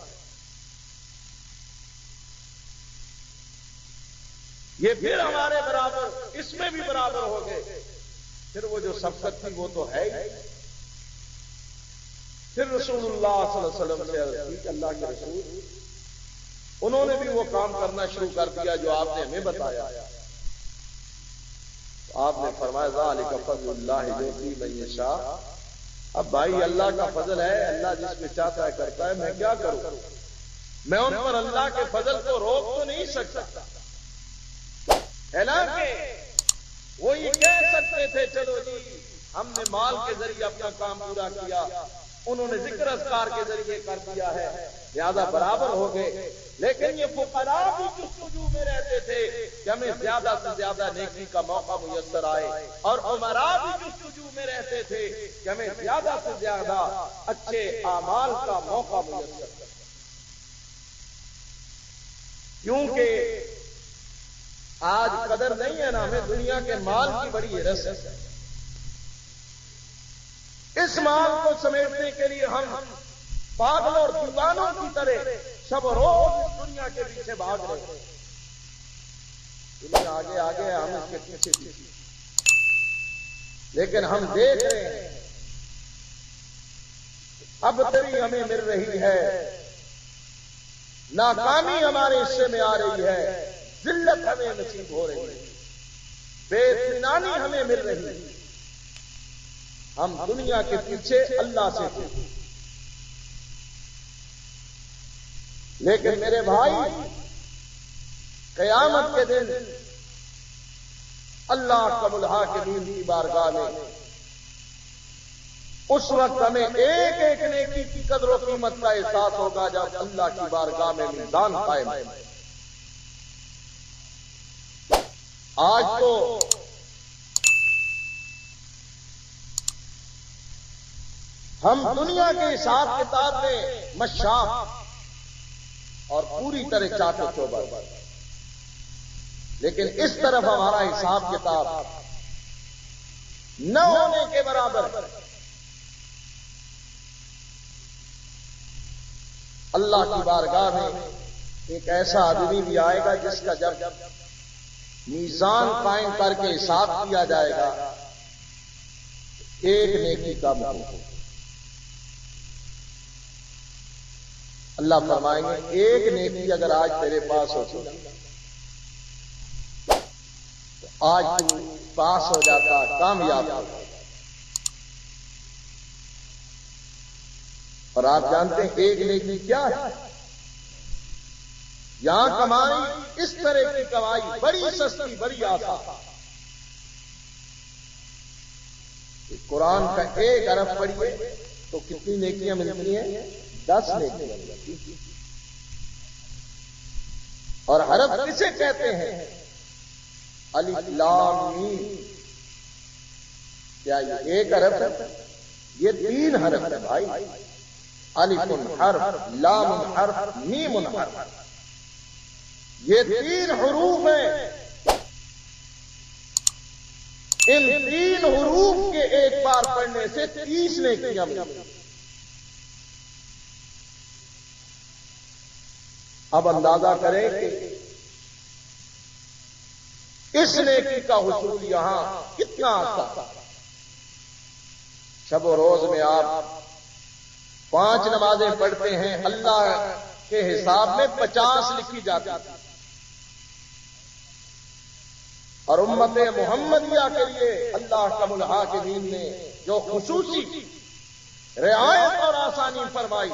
یہ پھر ہمارے برابر، اس میں بھی برابر ہو گئے۔ پھر وہ جو سبقت تھی وہ تو ہے ہی۔ پھر رسول اللہ صلی اللہ علیہ وسلم سے عرض کی اللہ کے رسول، انہوں نے بھی وہ کام کرنا شروع کر دیا جو آپ نے ہمیں بتایا۔ آپ نے فرمایا ذالک فضل اللہ یؤتی من یشاء، اب بھائی اللہ کا فضل ہے، اللہ جس پہ چاہتا ہے کرتا ہے، میں کیا کروں؟ میں ان پر اللہ کے فضل کو روک تو نہیں سکتا، حالانکہ وہ یہ کہہ سکتے تھے چلو جی ہم نے مال کے ذریعے اپنا کام پورا کیا، انہوں نے ذکر اذکار کے ذریعے کر دیا ہے، لہذا برابر ہو گئے۔ لیکن یہ فقراء بھی جستجو میں رہتے تھے کہ ہمیں زیادہ سے زیادہ نیکی کا موقع میسر آئے، اور امراء بھی جستجو میں رہتے تھے کہ ہمیں زیادہ سے زیادہ اچھے اعمال کا موقع میسر آئے، کیونکہ آج قدر نہیں ہے نا، ہمیں دنیا کے مال کی بڑی ہرس ہے۔ اس مال کو سمیٹنے کے لیے ہم پاگلوں اور دیوانوں کی طرح شب و روز اس دنیا کے پیچھے بھاگ رہے ہیں. دنیا آگے آگے ہم اس کے پیچھے پیچھے، لیکن ہم دیکھ رہے ہیں اب تری ہمیں مل رہی ہے، ناکامی ہمارے حصے میں آ رہی ہے، ذلت ہمیں نصیب ہو رہی ہے، بے اطمینانی ہمیں مل رہی ہے. ہم دنیا کے پیچھے اللہ سے تھے. لیکن میرے بھائی قیامت کے دن اللہ کا الحاکمین کی بارگاہ میں اس وقت ہمیں ایک ایک نیکی کی قدر و قیمت کا احساس ہوگا جب اللہ کی بارگاہ میں میزان قائم ہے. آج تو ہم دنیا کے حساب کتاب میں مشاق اور پوری طرح چاٹو چوبر، لیکن اس طرف ہمارا حساب کتاب نہ ہونے کے برابر. اللہ کی بارگاہ میں ایک ایسا آدمی بھی آئے گا جس کا جب میزان قائم کر کے حساب کیا جائے گا ایک نیکی کا مقام. اللہ فرمائیں گے ایک نیکی اگر آج تیرے پاس ہوتی تو آج تو پاس ہو جاتا، کامیاب ہو جاتا. اور آپ جانتے ہیں ایک نیکی کیا ہے؟ یہاں کمائی اس طرح کی کمائی بڑی سستی، بڑی آسان. قرآن کا 1 ارب پڑھیے تو کتنی نیکیاں ملتی ہیں؟ 10 نیکیاں ملتی ہیں. اور حرف کسے کہتے ہیں؟ الف لام میم. کیا یہ 1 حرف ہے؟ یہ 3 حرف ہے بھائی. الف حرف، لام حرف، میم حرف. یہ 3 حروف ہیں. ان 3 حروف کے ایک بار پڑھنے سے 30 نیکیاں ملتی ہیں. اب اندازہ کریں کہ اس نیکی کا حصول یہاں کتنا آتا. شب و روز میں آپ 5 نمازیں پڑھتے ہیں، اللہ کے حساب میں 50 لکھی جاتی. اور امت محمدیہ کے لیے اللہ کا الحاکمین نے جو خصوصی رعایت اور آسانی فرمائی،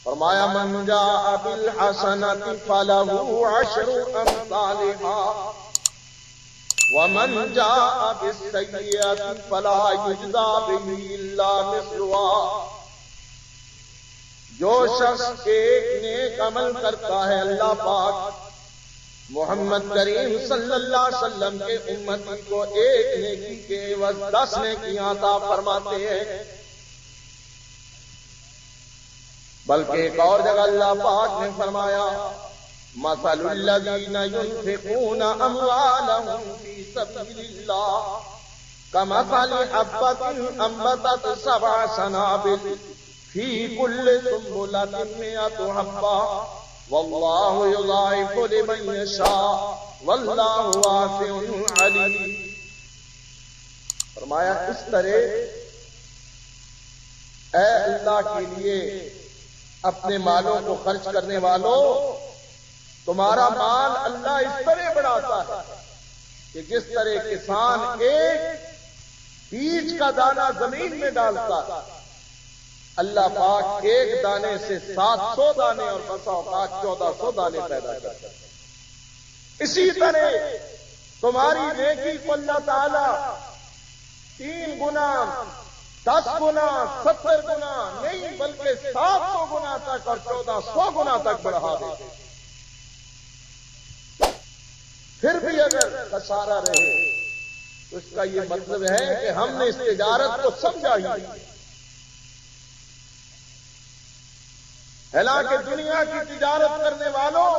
فرمایا من جاء بالحسنۃ فلہ 10 امثالها ومن جاء بالسیئۃ فلا یجزی بہ الا مثلها. جو شخص ایک نیک عمل کرتا ہے، اللہ پاک محمد کریم صلی اللہ علیہ وسلم کے امتی کو ایک نیکی کے عوض 10 نیکیاں عطا فرماتے ہیں. بلکہ ایک اور جگہ اللہ پاک نے فرمایا مثل الذین ينفقون اموالهم فی سبیل اللہ کمثل حبۃ انبتت 7 سنابل فی کل سنبلۃ 100 حبۃ واللہ یضاعف لمن یشاء واللہ واسع علیم. فرمایا اس طرح اے اللہ کے لیے اپنے مالوں کو خرچ کرنے والوں، تمہارا مال اللہ اس طرح بڑھاتا ہے کہ جس طرح کسان ایک بیج کا دانہ زمین میں ڈالتا ہے، اللہ پاک ایک دانے سے 700 دانے اور بسا اوقات 1400 دانے پیدا کرتا ہے. اسی طرح تمہاری نیکی کو اللہ تعالی 3 گنا، 10 گنا، 70 گنا نہیں بلکہ 700 گنا تک اور 1400 گنا تک بڑھا دے. پھر بھی اگر خسارہ رہے تو اس کا یہ مطلب ہے کہ ہم نے اس تجارت کو سمجھا ہی نہیں. حالانکہ دنیا کی تجارت کرنے والوں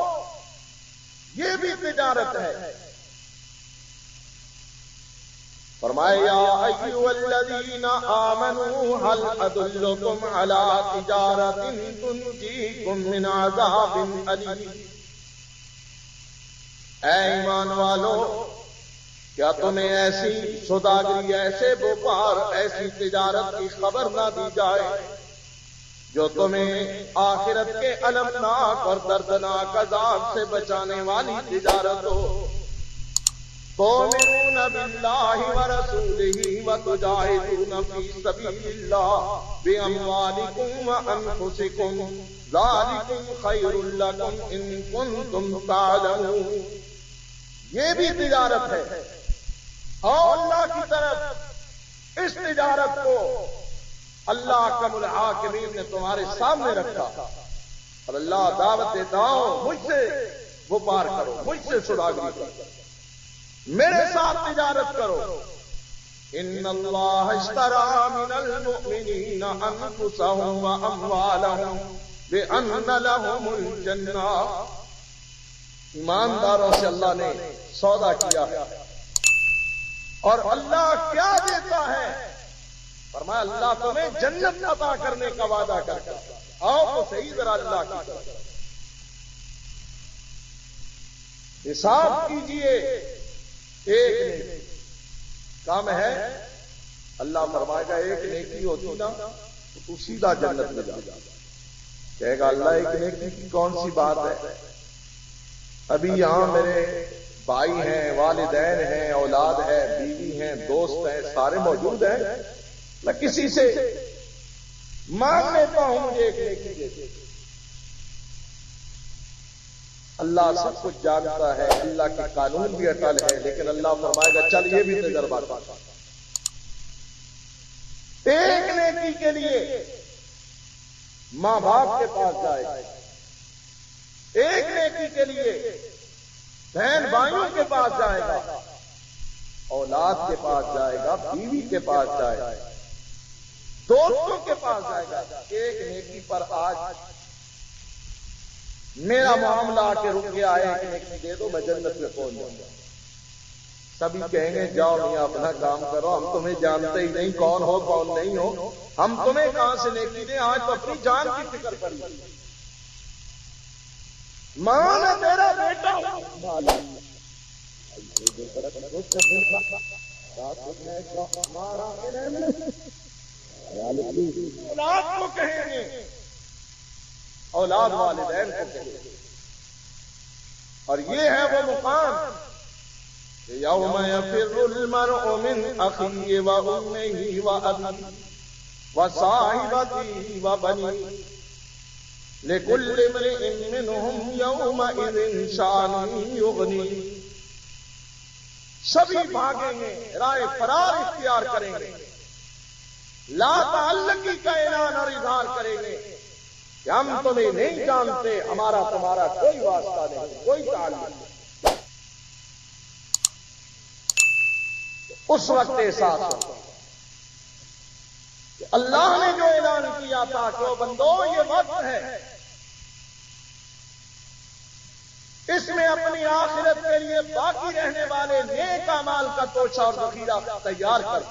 یہ بھی تجارت ہے. فرمایا یا ایھا الذین آمنوا هل ادلکم علی تجارۃ تنجیکم من عذاب الیم، اے ایمان والو کیا تمہیں ایسی سوداگری، ایسے وپار، ایسی تجارت کی خبر نہ دی جائے جو تمہیں آخرت کے المناک اور دردناک عذاب سے بچانے والی تجارت ہو؟ تؤمنون باللہ ورسولہ وتجاہدون فی سبیل اللہ باموالکم وانفسکم ذالکم خیر لکم ان کنتم تعلمون۔ یہ بھی تجارت ہے، اور اللہ کی طرف اس تجارت کو اللہ احکم الحاکمین نے تمہارے سامنے رکھا، اور اللہ دعوت دیتا ہوں مجھ سے وپار کرو، مجھ سے سوداگری کرو، میرے ساتھ تجارت کرو۔ ان اللہ اشتری من المؤمنین انفسهم واموالهم بان لهم الجنہ، ایمانداروں سے اللہ نے سودا کیا، اور اللہ کیا دیتا ہے؟ فرمایا اللہ تمہیں جنت عطا کرنے کا وعدہ کرتا ہے۔ آؤ تو صحیح ذرا اللہ کی طرف حساب کیجئے، ایک نیکی کام ہے، اللہ فرمائے گا ایک نیکی ہوتی نا تو تو سیدھا جنت میں جا جا، کہے گا اللہ ایک نیکی کی کون سی بات ہے؟ ابھی یہاں میرے بھائی ہیں، والدین ہیں، اولاد ہے، بیوی ہیں، دوست ہیں، سارے موجود ہیں، میں کسی سے مانگ لیتا ہوں مجھے ایک نیکی دے دے۔ اللہ سب کچھ جانتا ہے، اللہ کے قانون بھی اٹل ہے، لیکن اللہ فرمائے گا چل یہ بھی تجربہ کر۔ ایک نیکی کے لیے ماں باپ کے پاس جائے گا، ایک نیکی کے لیے بہن بھائیوں کے پاس جائے گا، اولاد کے پاس جائے گا، بیوی کے پاس جائے گا، دوستوں کے پاس جائے گا۔ ایک نیکی پر آج میرا معاملہ آ کے رک گیا ہے، ایک نیکی دے دو میں جنت میں پہنچ جاؤں گا۔ سبھی کہیں گے جاؤ میاں اپنا کام کرو، ہم تمہیں جانتے ہی نہیں، کون ہو کون نہیں ہو، ہم تمہیں کہاں سے نیکی دیں، آج تو اپنی جان کی فکر پڑی۔ ماں نے تیرا بیٹا اولاد کو کہیں گے، اولاد والدین کو کہیں گے، اور یہ ہے وہ مقام کہ یوم یفر المرء من اخیہ وامہ وابیہ وصاحبتہ وبنیہ لکل امرئ منہم یومئذ شأن یغنیہ۔ سبھی بھاگیں گے، راہ فرار اختیار کریں گے، لا تعلقی کا اعلان اور اظہار کریں گے کہ ہم تمہیں نہیں جانتے، ہمارا تمہارا کوئی واسطہ نہیں، کوئی تعلق نہیں۔ اس وقت احساس ہوتا کہ اللہ نے جو اعلان کیا تھا کہ بندو یہ وقت ہے، اس میں اپنی آخرت کے لیے باقی رہنے والے نیک اعمال کا توشہ اور ذخیرہ تیار کر،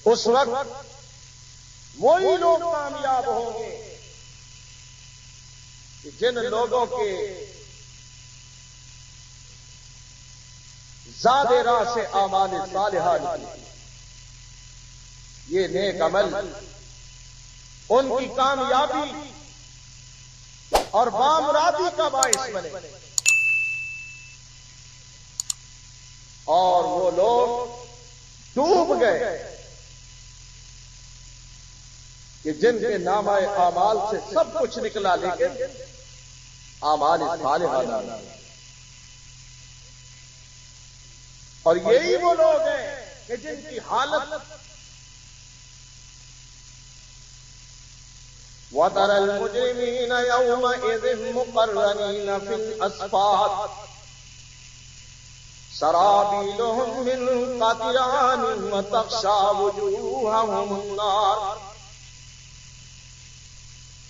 اس وقت وہی لوگ کامیاب ہوں گے کہ جن لوگوں کے زیادہ راہ سے اعمال صالحہ نکلے، یہ نیک عمل ان کی کامیابی اور بامرادی کا باعث بنے، اور وہ لوگ ڈوب گئے کہ جن کے نامہ اعمال سے سب کچھ نکلا لیکن اعمال صالحہ نہ نکلا۔ اور یہی وہ لوگ ہیں کہ جن کی حالت وَتَرَى الْمُجْرِمِينَ يَوْمَئِذٍ مُقَرَّنِينَ فِي الْأَصْفَادِ سَرَابِيلُهُم مِّن قَطِرَانٍ وَتَغْشَىٰ وُجُوهَهُمُ النَّارُ۔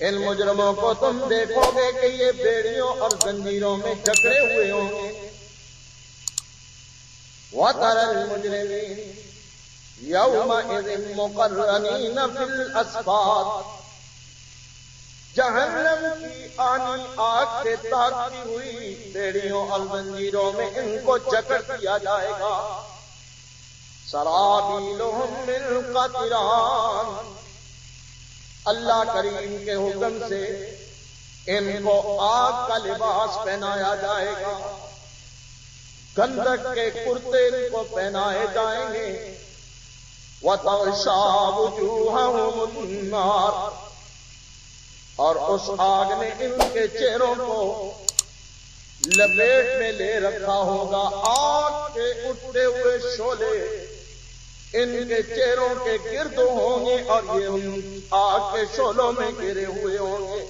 ان مجرموں کو تم دیکھو گے کہ یہ بیڑیوں اور زنجیروں میں جکڑے ہوئے ہوں گے، وَتَرَى الْمُجْرِمِينَ يَوْمَئِذٍ مُقَرَّنِينَ فِي الْأَصْفَادِ، جہنم کی آنی آگ سے تاکتی ہوئی بیڑیوں اور زنجیروں میں ان کو جکڑ دیا جائے گا. سرابیلہم من قطران، اللہ کریم کے حکم سے ان کو آگ کا لباس پہنایا جائے گا، گندک کے کرتے ان کو پہنائے جائیں گے. وَتَغْشَىٰ وُجُوهَهُمُ النَّارُ، اور اس آگ نے ان کے چہروں کو لپیٹ میں لے رکھا ہوگا. آگ کے اٹھتے ہوئے شعلے ان کے چہروں کے گرد ہوں گے اور یہ ان آگ کے شعلوں میں گرے ہوئے ہوں گے.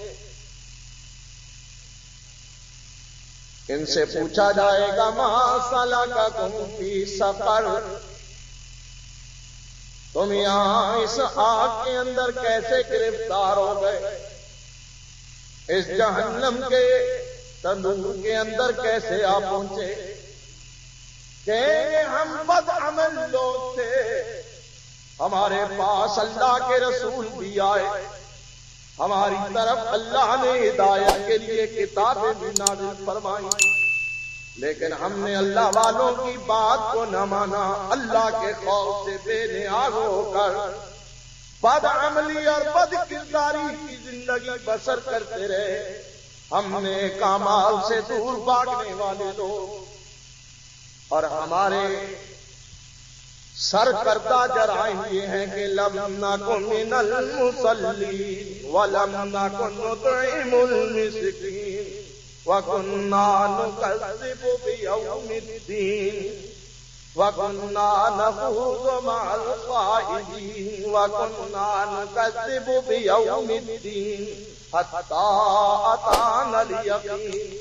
ان سے پوچھا جائے گا ما سلککم فی سقر، تم یہاں اس آگ کے اندر کیسے گرفتار ہو گئے، اس جہنم کے تندور کے اندر کیسے آپ پہنچے؟ کہیں گے ہم بد عمل لوگ تھے، ہمارے پاس اللہ کے رسول بھی آئے، ہماری طرف اللہ نے ہدایت کے لیے کتابیں بھی نازل فرمائی، لیکن ہم نے اللہ والوں کی بات کو نہ مانا. اللہ کے خوف سے بے نیاز ہو کر بد عملی اور بد کرداری کی زندگی بسر کرتے رہے. ہم نے کمال سے دور بھاگنے والے لوگ، اور ہمارے سر کردہ جرائم یہ ہیں کہ لم نکن من المصلین ولم نکن نطعم المسکین وکنا نکذب بیوم الدین وکنا نخوض مع الخائضین وکنا نکذب بیوم الدین حتی اتانا الیقین.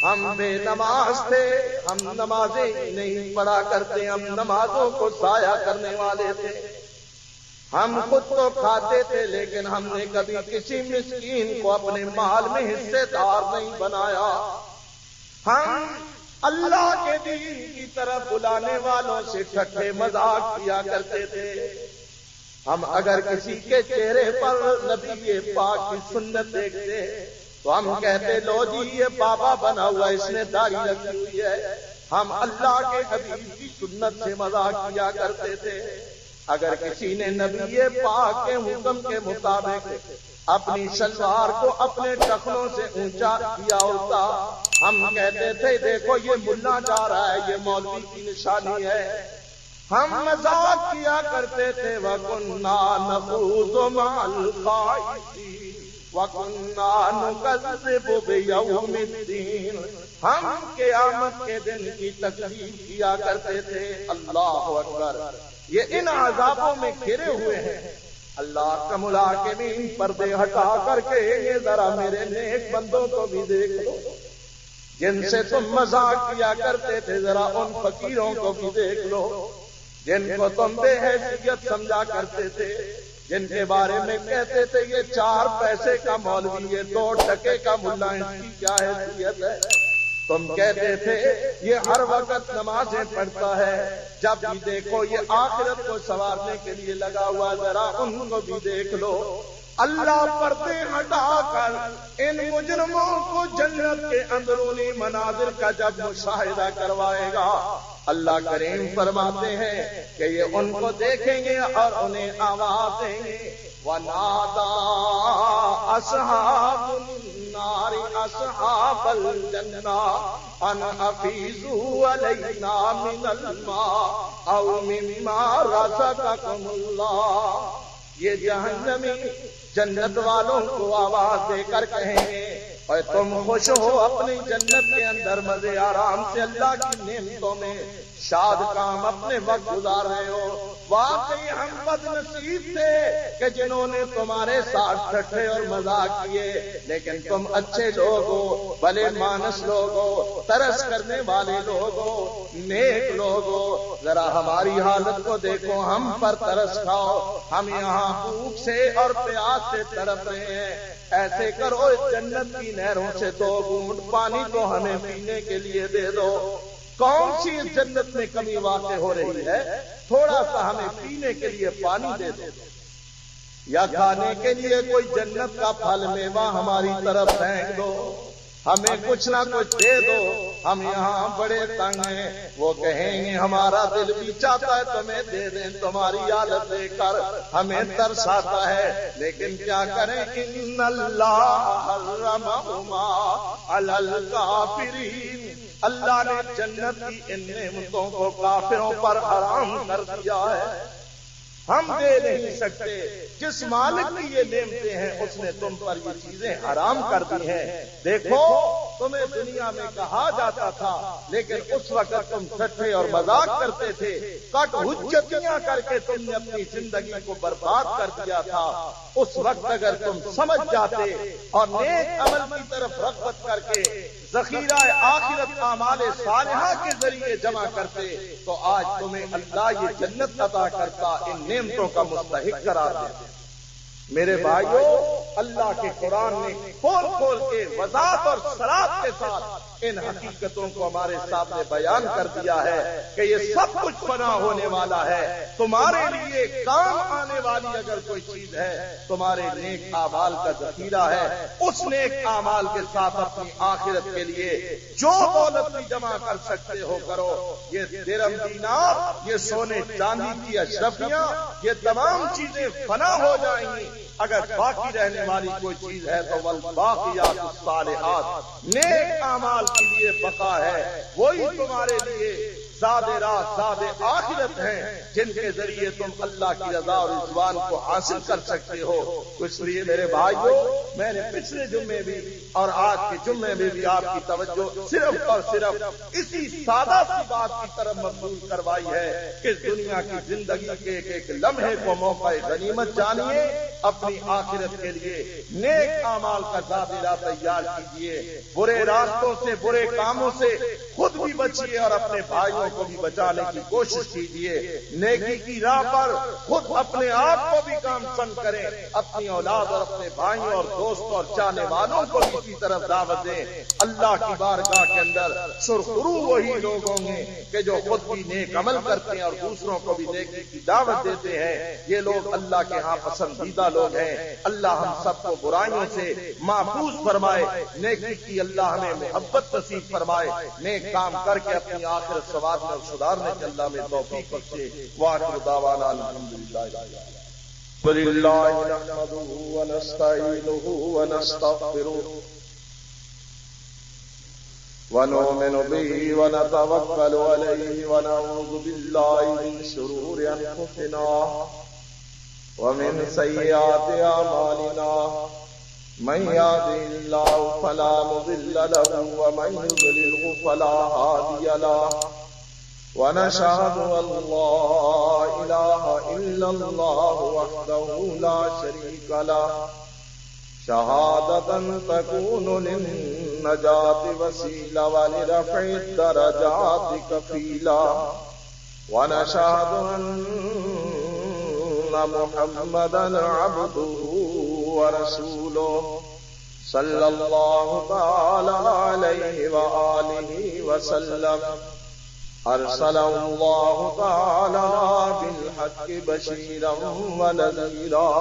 ہم بے نماز تھے، ہم نمازیں نہیں پڑھا کرتے، ہم نمازوں کو ضائع کرنے والے تھے. ہم خود تو کھاتے تھے لیکن ہم نے کبھی کسی مسکین کو اپنے مال میں حصے دار نہیں بنایا. ہم اللہ کے دین کی طرف بلانے والوں سے ٹھٹھے مذاق کیا کرتے تھے. ہم اگر کسی کے چہرے پر نبی پاک کی سنت دیکھتے تو ہم کہتے لو جی یہ بابا بنا ہوا، اس نے داڑھی رکھی ہوئی ہے. ہم اللہ کے حبیب کی سنت سے مذاق کیا کرتے تھے. اگر کسی نے نبی پاک کے حکم کے مطابق اپنی شلوار کو اپنے ٹخنوں سے اونچا کیا ہوتا، ہم کہتے تھے دیکھو یہ ملا جا رہا ہے، یہ مولوی کی نشانی ہے. ہم مذاق کیا کرتے تھے. وَكُنَّا نَخُوضُ مَعَ الْخَائِضِينَ وَكُنَّا نُكَذِّبُ بِيَوْمِ الدِّينِ، ہم قیامت کے دن کی تکذیب کیا کرتے تھے. اللہ اکبر. یہ ان عذابوں میں گھرے ہوئے ہیں. اللہ کا ملاقمین پردے ہٹا کر کے یہ ذرا میرے نیک بندوں کو بھی دیکھ لو جن سے تم مذاق کیا کرتے تھے. ذرا ان فقیروں کو بھی دیکھ لو جن کو تم بے حیثیت سمجھا کرتے تھے، جن کے بارے میں کہتے تھے یہ 4 پیسے کا مولوی، یہ 2 ٹکے کا ملا، اس کی کیا حیثیت ہے. تم کہتے تھے یہ ہر وقت نمازیں پڑھتا ہے، جب بھی دیکھو یہ آخرت کو سنوارنے کے لیے لگا ہوا. ذرا ان کو بھی دیکھ لو. اللہ پردے ہٹا کر ان مجرموں کو جنت کے اندرونی مناظر کا جب مشاہدہ کروائے گا، اللہ کریم فرماتے ہیں کہ یہ ان کو دیکھیں گے اور انہیں آواز دیں گے. وَنَادَى أَصْحَابُ النَّارِ أَصْحَابَ الْجَنَّةِ أَنْ أَفِيضُوا عَلَيْنَا مِنَ الْمَاءِ أَوْ مِمَّا رَزَقَكُمُ اللَّهُ. یہ جہنمی جنت والوں کو آواز دے کر کہیں گے اور تم خوش ہو اپنی جنت کے اندر مزے آرام سے اللہ کی نعمتوں میں شاد کام اپنے وقت گزار رہے ہو. واقعی ہم بد نصیب تھے کہ جنہوں نے تمہارے ساتھ ٹھٹھے اور مذاق کیے، لیکن تم اچھے لوگ ہو، بھلے مانس لوگ ہو، ترس کرنے والے لوگ ہو، نیک لوگ ہو. ذرا ہماری حالت کو دیکھو، ہم پر ترس کھاؤ. ہم یہاں بھوک سے اور پیاس سے تڑپ رہے ہیں. ایسے کرو اس جنت کی نہروں سے 2 گھونٹ پانی تو ہمیں پینے کے لیے دے دو. کون سی اس جنت میں کمی واقع ہو رہی ہے؟ تھوڑا سا ہمیں پینے کے لیے پانی دے دو، یا کھانے کے لیے کوئی جنت کا پھل میوہ ہماری طرف پھینک دو، ہمیں کچھ نہ کچھ دے دو، ہم یہاں بڑے تنگ ہیں۔ وہ کہیں گے ہمارا دل بھی چاہتا ہے تمہیں دے دیں، تمہاری حالت دے کر ہمیں ترس آتا ہے، لیکن کیا کریں؟ ان اللہ حرمہما علی الکافرین، اللہ نے جنت کی ان نعمتوں کو کافروں پر حرام کر دیا ہے، ہم دے نہیں سکتے۔ جس مالک کی یہ نعمتیں ہیں اس نے تم پر یہ چیزیں حرام کر دی ہیں۔ دیکھو تمہیں دنیا میں کہا جاتا تھا، لیکن اس وقت تم ٹھٹھے اور مذاق کرتے تھے، کٹ حجتیاں کر کے تم نے اپنی زندگی کو برباد کر دیا تھا۔ اس وقت اگر تم سمجھ جاتے اور نیک عمل کی طرف رغبت کر کے ذخیرہ آخرت اعمال صالحہ کے ذریعے جمع کرتے تو آج تمہیں اللہ یہ جنت عطا کرتا، ان نعمتوں کا مستحق قرار دیتا۔ میرے بھائیوں، اللہ کے قرآن نے کھول کھول کے وضاحت اور صراحت کے ساتھ ان حقیقتوں کو ہمارے سامنے بیان کر دیا ہے کہ یہ سب کچھ فنا ہونے والا ہے، تمہارے لیے کام آنے والی اگر کوئی چیز ہے تمہارے نیک اعمال کا ذخیرہ ہے، اس نیک اعمال کے ساتھ اپنی آخرت کے لیے جو دولت بھی جمع کر سکتے ہو کرو۔ یہ درہم دینار، یہ سونے چاندی کی اشرفیاں، یہ تمام چیزیں فنا ہو جائیں گی، اگر باقی رہنے والی کوئی چیز ہے تو والباقیات الصالحات، نیک اعمال کے لیے بقا ہے، وہی تمہارے لیے زاد راہ زاد آخرت ہیں، جن کے ذریعے تم اللہ کی رضا اور رضوان کو حاصل کر سکتے ہو۔ اس لیے میرے بھائیوں، میں نے پچھلے جمعے بھی اور آج کے جمعے میں بھی آپ کی توجہ صرف اور صرف اسی سادہ سی بات کی طرف مبذول کروائی ہے کہ دنیا کی زندگی کے ایک ایک لمحے کو موقع غنیمت جانیے، اپنی آخرت کے لیے نیک اعمال کا ذخیرہ تیار کیجیے، برے راستوں سے برے کاموں سے خود بھی بچیے اور اپنے بھائیوں کو بھی بچانے کی کوشش کیجیے، نیکی کی راہ پر خود اپنے آپ کو بھی کام بند کریں، اپنی اولاد اور اپنے بھائیوں اور دوستوں اور چاہنے والوں کو بھی اسی طرف دعوت دیں۔ اللہ کی بارگاہ کے اندر سرخرو وہی لوگ ہوں گے کہ جو خود بھی نیک عمل کرتے ہیں اور دوسروں کو بھی نیکی کی دعوت دیتے ہیں، یہ لوگ اللہ کے ہاں پسندیدہ لوگ ہیں۔ اللہ ہم سب کو برائیوں سے محفوظ فرمائے، نیکی کی اللہ ہمیں محبت نصیب فرمائے، نیک کام کر کے اپنی آخرت سوارنے اور سدھارنے کے اللہ میں توفیق بخشے۔ وآخر دعوانا الحمدللہ وللہ نحمدہ ونستعینہ ونستغفرہ ونؤمن به ونتوکل علیہ ونعوذ باللہ من شرور انفسنا ومن سیئات اعمالنا، من يهده الله فلا مضل له ومن يضلله فلا هادي له، ونشهد أن لا إله إلا الله وحده لا شريك له، شهادة تكون للنجاة وسيلة ولرفع الدرجات كفيلا، ونشهد أن محمدا عبده ورسوله صلى الله تعالى عليه وآله وسلم، أرسله الله تعالى بالحق بشيرا ونذيرا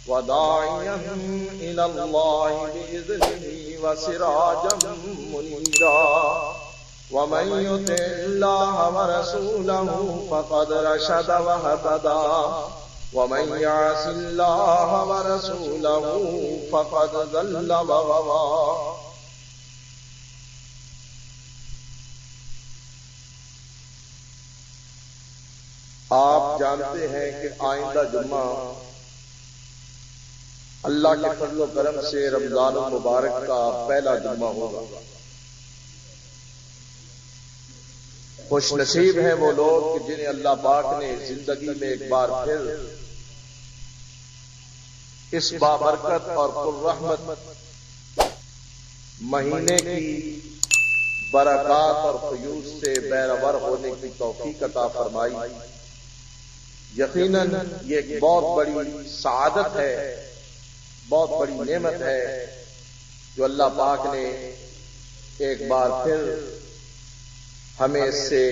وداعيا إلى الله بإذنه وسراجا منيرا، ومن يطع الله ورسوله فقد رشد واهتدى، ومن يعص الله ورسوله فقد ضل وغوى۔ آپ جانتے ہیں کہ آئندہ جمعہ اللہ کے فضل و کرم سے رمضان المبارک کا پہلا جمعہ ہوگا۔ خوش نصیب ہیں وہ لوگ کہ جنہیں اللہ پاک نے زندگی میں ایک بار پھر اس بابرکت اور پررحمت مہینے کی برکات اور فیوز سے بیرور ہونے کی توفیق عطا فرمائی۔ یقیناً یہ ایک بہت بڑی سعادت ہے، بہت بڑی نعمت ہے جو اللہ پاک نے ایک بار پھر ہمیں اس سے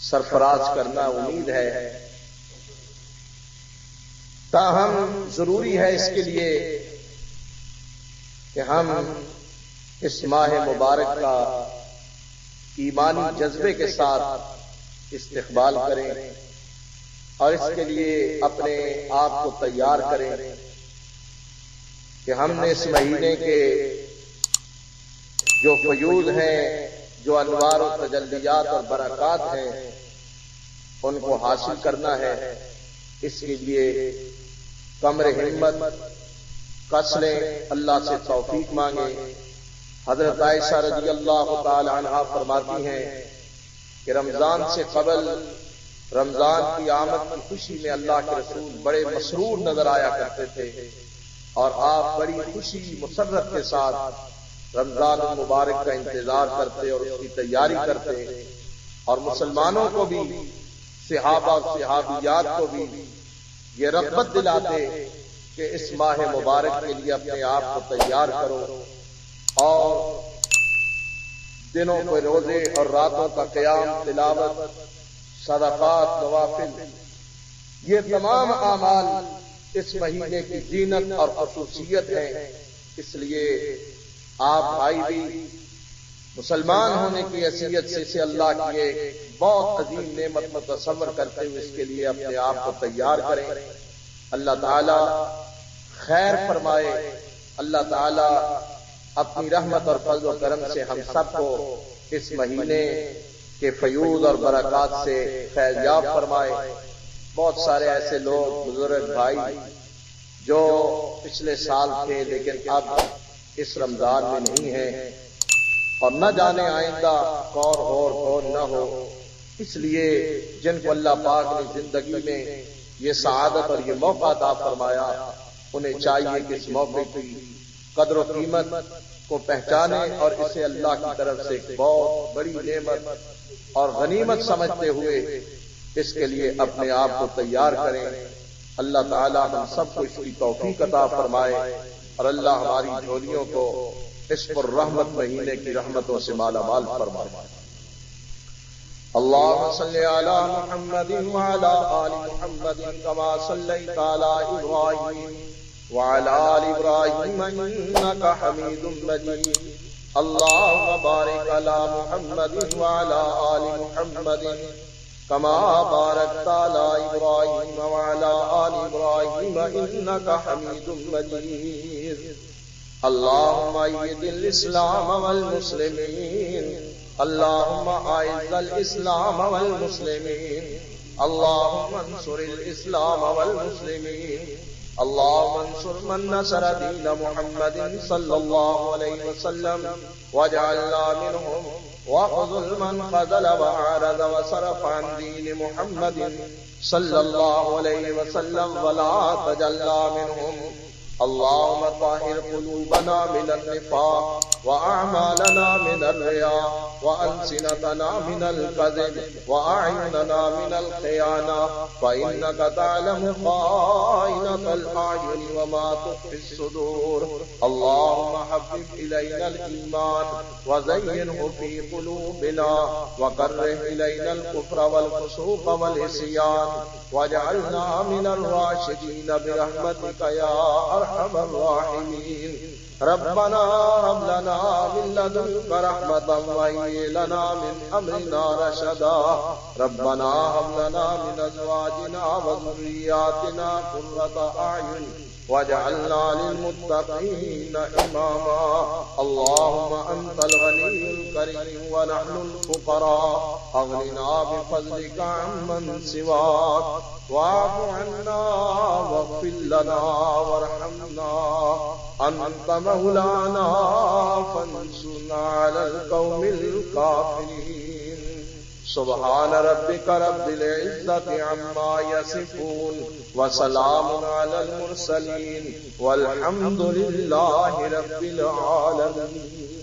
سرفراز کرنا امید ہے، تاہم ضروری ہے اس کے لیے کہ ہم اس ماہ مبارک کا ایمانی جذبے کے ساتھ استقبال کریں اور اس کے لیے اپنے آپ کو تیار کریں کہ ہم نے اس مہینے کے جو فیوض ہیں، جو انوار و تجلیات اور برکات ہیں، ان کو حاصل کرنا ہے۔ اس کے لیے کمر ہمت کس لیں، اللہ سے توفیق مانگیں۔ حضرت عائشہ رضی اللہ تعالی عنہا فرماتی ہیں کہ رمضان سے قبل رمضان کی آمد کی خوشی میں اللہ کے رسول بڑے مسرور نظر آیا کرتے تھے، اور آپ بڑی خوشی مسرت کے ساتھ رمضان المبارک کا انتظار کرتے اور اس کی تیاری کرتے، اور مسلمانوں کو بھی، صحابہ اور صحابیات کو بھی یہ رغبت دلاتے کہ اس ماہ مبارک کے لیے اپنے آپ کو تیار کرو، اور دنوں کے روزے اور راتوں کا قیام، تلاوت، صدقات، نوافل، یہ تمام اعمال اس مہینے کی زینت اور خصوصیت ہے۔ اس لیے آپ بھائی بھی مسلمان ہونے کی حیثیت سے اسے اللہ کی ایک بہت عظیم نعمت متصور کرتے ہوئے اس کے لیے اپنے آپ کو تیار کریں۔ اللہ تعالی خیر فرمائے، اللہ تعالی اپنی رحمت اور فضل و کرم سے ہم سب کو اس مہینے کے فیوض اور برکات سے فیضیاب فرمائے۔ بہت سارے ایسے لوگ، بزرگ بھائی جو پچھلے سال تھے لیکن اب اس رمضان میں نہیں ہیں، اور نہ جانے آئندہ کون ہو اور کون نہ ہو، اس لیے جن کو اللہ پاک نے زندگی میں یہ سعادت اور یہ موقع عطا فرمایا، انہیں چاہیے کہ اس موقع کی قدر و قیمت کو پہچانے اور اسے اللہ کی طرف سے ایک بہت بڑی نعمت اور غنیمت سمجھتے ہوئے اس کے لیے اپنے آپ کو تیار کریں۔ اللہ تعالی ہم سب کو اس کی توفیق عطا فرمائے، اور اللہ ہماری جھولیوں کو اس پر رحمت مہینے کی رحمتوں سے مالا مال فرمائے۔ اللهم صل على محمد وعلى آل محمد كما صليت على إبراهيم وعلى آل إبراهيم إنك حميد مجيد۔ اللهم بارك على محمد وعلى آل محمد كما باركت على إبراهيم وعلى آل إبراهيم إنك حميد مجيد۔ اللهم أيد الإسلام والمسلمين، اللهم أعز الإسلام والمسلمين، اللهم انصر الإسلام والمسلمين، اللهم انصر من نصر دين محمد صلى الله عليه وسلم واجعلنا منهم، واخذل من خذل وعارض وصرف عن دين محمد صلى الله عليه وسلم ولا تجعلنا منهم۔ اللهم طهر قلوبنا من النفاق وأعمالنا من الرياء وألسنتنا من الكذب وأعيننا من الخيانة، فإنك تعلم خائنة الأعين وما تخفي الصدور۔ اللهم حبب إلينا الإيمان وزينه في قلوبنا وكره إلينا الكفر والفسوق والعصيان واجعلنا من الراشدين برحمتك يا أرحم الراحمين۔ ربنا هب لنا من لدنك رحمة وهيئ لنا من أمرنا رشدا۔ ربنا هب لنا من أزواجنا وذرياتنا قرة أعين واجعلنا للمتقين إماما۔ اللهم أنت الغني الكريم ونحن الفقراء، أغننا بفضلك عمن سواك، واعف عنا واغفر لنا وارحمنا، أنت مولانا فانصرنا على القوم الكافرين۔ سبحان ربك رب العزة عما يصفون وسلام على المرسلين والحمد لله رب العالمين۔